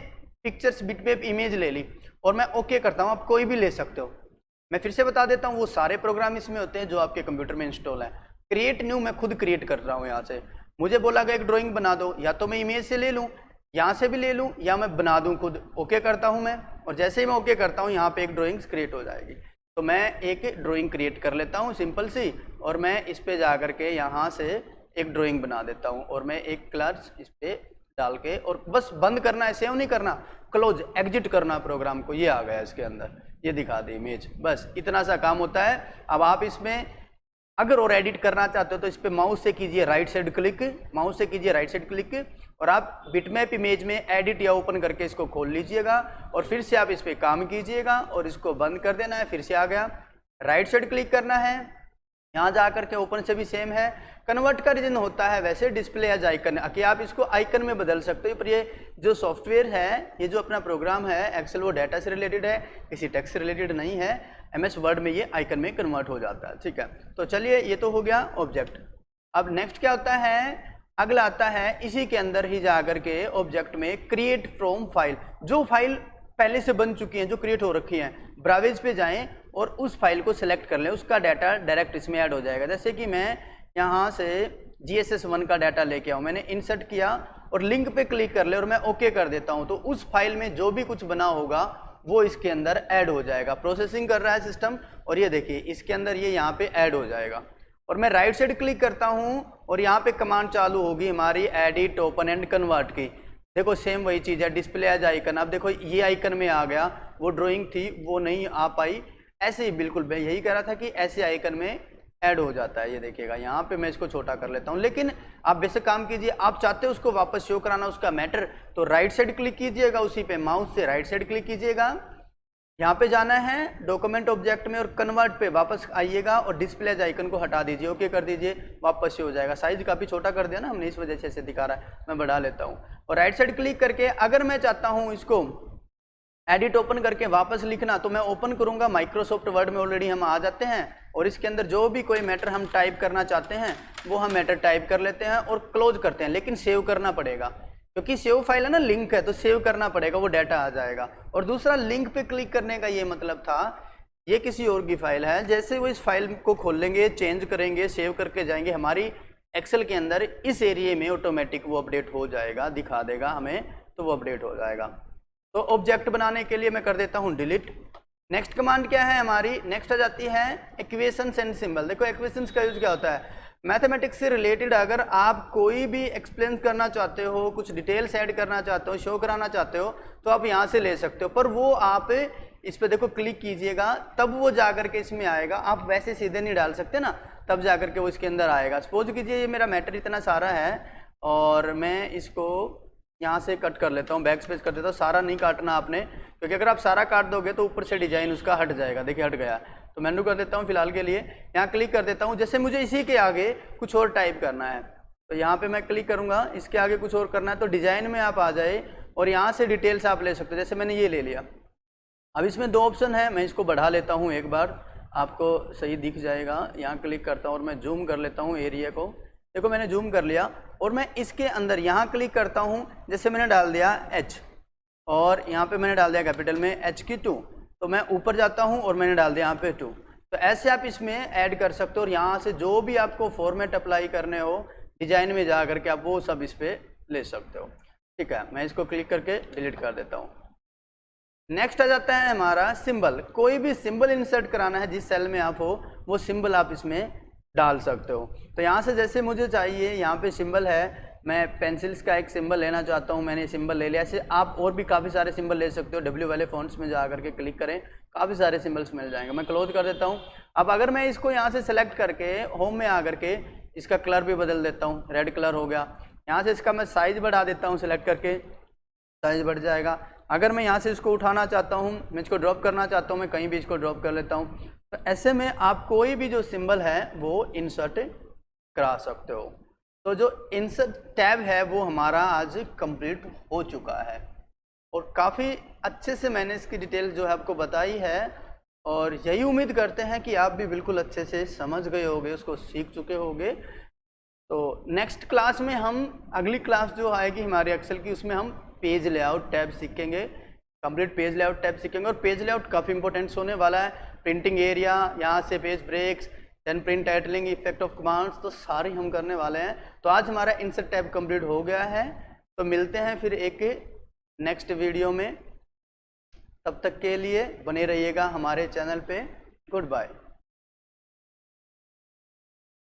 पिक्चर्स बिटमैप इमेज ले ली और मैं ओके करता हूँ, आप कोई भी ले सकते हो। मैं फिर से बता देता हूँ, वो सारे प्रोग्राम इसमें होते हैं जो आपके कंप्यूटर में इंस्टॉल है। क्रिएट न्यू मैं खुद क्रिएट कर रहा हूँ यहाँ से। मुझे बोला गया एक ड्राइंग बना दो, या तो मैं इमेज से ले लूँ, यहाँ से भी ले लूँ, या मैं बना दूँ खुद। ओके करता हूँ मैं, और जैसे ही मैं ओके करता हूँ यहाँ पे एक ड्राइंग क्रिएट हो जाएगी। तो मैं एक ड्राइंग क्रिएट कर लेता हूँ सिंपल सी, और मैं इस पे जा करके यहाँ से एक ड्राइंग बना देता हूँ, और मैं एक कलर्स इस पे डाल के, और बस बंद करना है, सेव नहीं करना, क्लोज एग्जिट करना प्रोग्राम को। ये आ गया इसके अंदर, ये दिखा दी इमेज, बस इतना सा काम होता है। अब आप इसमें अगर और एडिट करना चाहते हो तो इस पे माउस से कीजिए राइट साइड क्लिक, माउस से कीजिए राइट साइड क्लिक, और आप बिटमैप इमेज में एडिट या ओपन करके इसको खोल लीजिएगा, और फिर से आप इस पे काम कीजिएगा और इसको बंद कर देना है। फिर से आ गया, राइट साइड क्लिक करना है, यहाँ जा करके ओपन से भी सेम है। कन्वर्ट का रीजन होता है वैसे डिस्प्ले एज आइकन, कि आप इसको आइकन में बदल सकते हो। पर ये जो सॉफ्टवेयर है, ये जो अपना प्रोग्राम है एक्सेल, वो डाटा से रिलेटेड है, किसी टेक्स्ट से रिलेटेड नहीं है। MS वर्ड में ये आइकन में कन्वर्ट हो जाता है, ठीक है। तो चलिए, ये तो हो गया ऑब्जेक्ट। अब नेक्स्ट क्या होता है, अगला आता है इसी के अंदर ही जा करके ऑब्जेक्ट में क्रिएट फ्रॉम फाइल। जो फाइल पहले से बन चुकी हैं, जो क्रिएट हो रखी हैं, ब्राउज़र पे जाएं और उस फाइल को सिलेक्ट कर लें, उसका डाटा डायरेक्ट इसमें ऐड हो जाएगा। जैसे कि मैं यहाँ से GSS1 का डाटा लेके आऊँ, मैंने इंसर्ट किया और लिंक पे क्लिक कर ले और मैं ओके कर देता हूँ, तो उस फाइल में जो भी कुछ बना होगा वो इसके अंदर ऐड हो जाएगा। प्रोसेसिंग कर रहा है सिस्टम, और ये देखिए इसके अंदर ये यहाँ पे ऐड हो जाएगा। और मैं राइट साइड क्लिक करता हूँ और यहाँ पे कमांड चालू होगी हमारी एडिट, ओपन एंड कन्वर्ट की। देखो सेम वही चीज़ है, डिस्प्ले एज आइकन। अब देखो ये आइकन में आ गया, वो ड्राइंग थी वो नहीं आ पाई, ऐसे ही बिल्कुल मैं यही कह रहा था कि ऐसे आइकन में ऐड हो जाता है। ये देखिएगा यहाँ पे मैं इसको छोटा कर लेता हूँ, लेकिन आप बेसिक काम कीजिए। आप चाहते हो उसको वापस शो कराना उसका मैटर, तो राइट साइड क्लिक कीजिएगा, उसी पे माउस से राइट साइड क्लिक कीजिएगा, यहाँ पे जाना है डॉक्यूमेंट ऑब्जेक्ट में और कन्वर्ट पे वापस आइएगा और डिस्प्ले एज आइकन को हटा दीजिए, ओके कर दीजिए, वापस से हो जाएगा। साइज काफ़ी छोटा कर दिया ना हमने, इस वजह से ऐसे दिखा रहा है, मैं बढ़ा लेता हूँ। और राइट साइड क्लिक करके अगर मैं चाहता हूँ इसको एडिट ओपन करके वापस लिखना, तो मैं ओपन करूँगा, माइक्रोसॉफ्ट वर्ड में ऑलरेडी हम आ जाते हैं, और इसके अंदर जो भी कोई मैटर हम टाइप करना चाहते हैं वो हम मैटर टाइप कर लेते हैं और क्लोज करते हैं। लेकिन सेव करना पड़ेगा, क्योंकि सेव फाइल है ना, लिंक है, तो सेव करना पड़ेगा, वो डाटा आ जाएगा। और दूसरा, लिंक पे क्लिक करने का ये मतलब था, ये किसी और की फाइल है, जैसे वो इस फाइल को खोल लेंगे, चेंज करेंगे, सेव करके जाएंगे, हमारी एक्सेल के अंदर इस एरिया में ऑटोमेटिक वो अपडेट हो जाएगा, दिखा देगा हमें, तो वो अपडेट हो जाएगा। तो ऑब्जेक्ट बनाने के लिए मैं कर देता हूँ डिलीट। नेक्स्ट कमांड क्या है हमारी, नेक्स्ट आ जाती है इक्वेशंस एंड सिंबल। देखो इक्वेशंस का यूज क्या होता है, मैथमेटिक्स से रिलेटेड अगर आप कोई भी एक्सप्लेन करना चाहते हो, कुछ डिटेल्स ऐड करना चाहते हो, शो कराना चाहते हो, तो आप यहाँ से ले सकते हो। पर वो आप इस पे देखो क्लिक कीजिएगा, तब वो जाकर के इसमें आएगा। आप वैसे सीधे नहीं डाल सकते ना, तब जाकर के वो इसके अंदर आएगा। सपोज कीजिए ये मेरा मैटर इतना सारा है और मैं इसको यहाँ से कट कर लेता हूँ, बैक स्पेस कर देता हूँ। सारा नहीं काटना आपने, क्योंकि अगर आप सारा काट दोगे तो ऊपर से डिजाइन उसका हट जाएगा। देखिए हट गया, तो मेनू कर देता हूँ फिलहाल के लिए, यहाँ क्लिक कर देता हूँ। जैसे मुझे इसी के आगे कुछ और टाइप करना है, तो यहाँ पे मैं क्लिक करूँगा, इसके आगे कुछ और करना है, तो डिजाइन में आप आ जाए और यहाँ से डिटेल्स आप ले सकते हो। जैसे मैंने ये ले लिया, अब इसमें दो ऑप्शन है, मैं इसको बढ़ा लेता हूँ एक बार, आपको सही दिख जाएगा। यहाँ क्लिक करता हूँ और मैं जूम कर लेता हूँ एरिया को। देखो मैंने जूम कर लिया और मैं इसके अंदर यहाँ क्लिक करता हूँ। जैसे मैंने डाल दिया H और यहाँ पे मैंने डाल दिया कैपिटल में H की 2, तो मैं ऊपर जाता हूँ और मैंने डाल दिया यहाँ पे 2। तो ऐसे आप इसमें ऐड कर सकते हो और यहाँ से जो भी आपको फॉर्मेट अप्लाई करने हो डिजाइन में जा करके आप वो सब इस पर ले सकते हो। ठीक है, मैं इसको क्लिक करके डिलीट कर देता हूँ। नेक्स्ट आ जाता है हमारा सिंबल। कोई भी सिंबल इंसर्ट कराना है, जिस सेल में आप हो वो सिंबल आप इसमें डाल सकते हो। तो यहाँ से जैसे मुझे चाहिए, यहाँ पे सिंबल है, मैं पेंसिल्स का एक सिंबल लेना चाहता हूँ, मैंने सिंबल ले लिया। ऐसे आप और भी काफ़ी सारे सिंबल ले सकते हो। W वाले फॉन्ट्स में जा करके क्लिक करें, काफ़ी सारे सिंबल्स मिल जाएंगे। मैं क्लोज कर देता हूँ। अब अगर मैं इसको यहाँ से सेलेक्ट करके होम में आ करके इसका कलर भी बदल देता हूँ, रेड कलर हो गया। यहाँ से इसका मैं साइज़ बढ़ा देता हूँ, सेलेक्ट करके साइज़ बढ़ जाएगा। अगर मैं यहाँ से इसको उठाना चाहता हूँ, मैं इसको ड्रॉप करना चाहता हूँ, मैं कहीं भी इसको ड्रॉप कर लेता हूँ। तो ऐसे में आप कोई भी जो सिंबल है वो इंसर्ट करा सकते हो। तो जो इंसर्ट टैब है वो हमारा आज कंप्लीट हो चुका है और काफ़ी अच्छे से मैंने इसकी डिटेल जो है आपको बताई है, और यही उम्मीद करते हैं कि आप भी बिल्कुल अच्छे से समझ गए होगे, उसको सीख चुके होगे। तो नेक्स्ट क्लास में हम, अगली क्लास जो आएगी हमारे एक्सेल की, उसमें हम पेज लेआउट टैब सीखेंगे, कंप्लीट पेज लेआउट टैब सीखेंगे। और पेज लेआउट काफ़ी इंपॉर्टेंट होने वाला है। प्रिंटिंग एरिया, यहाँ से page breaks, then print titling, effect of commands, तो सारे हम करने वाले हैं। तो आज हमारा इंसर्ट टैब कंप्लीट हो गया है। तो मिलते हैं फिर एक नेक्स्ट वीडियो में। तब तक के लिए बने रहिएगा हमारे चैनल पे। Good bye.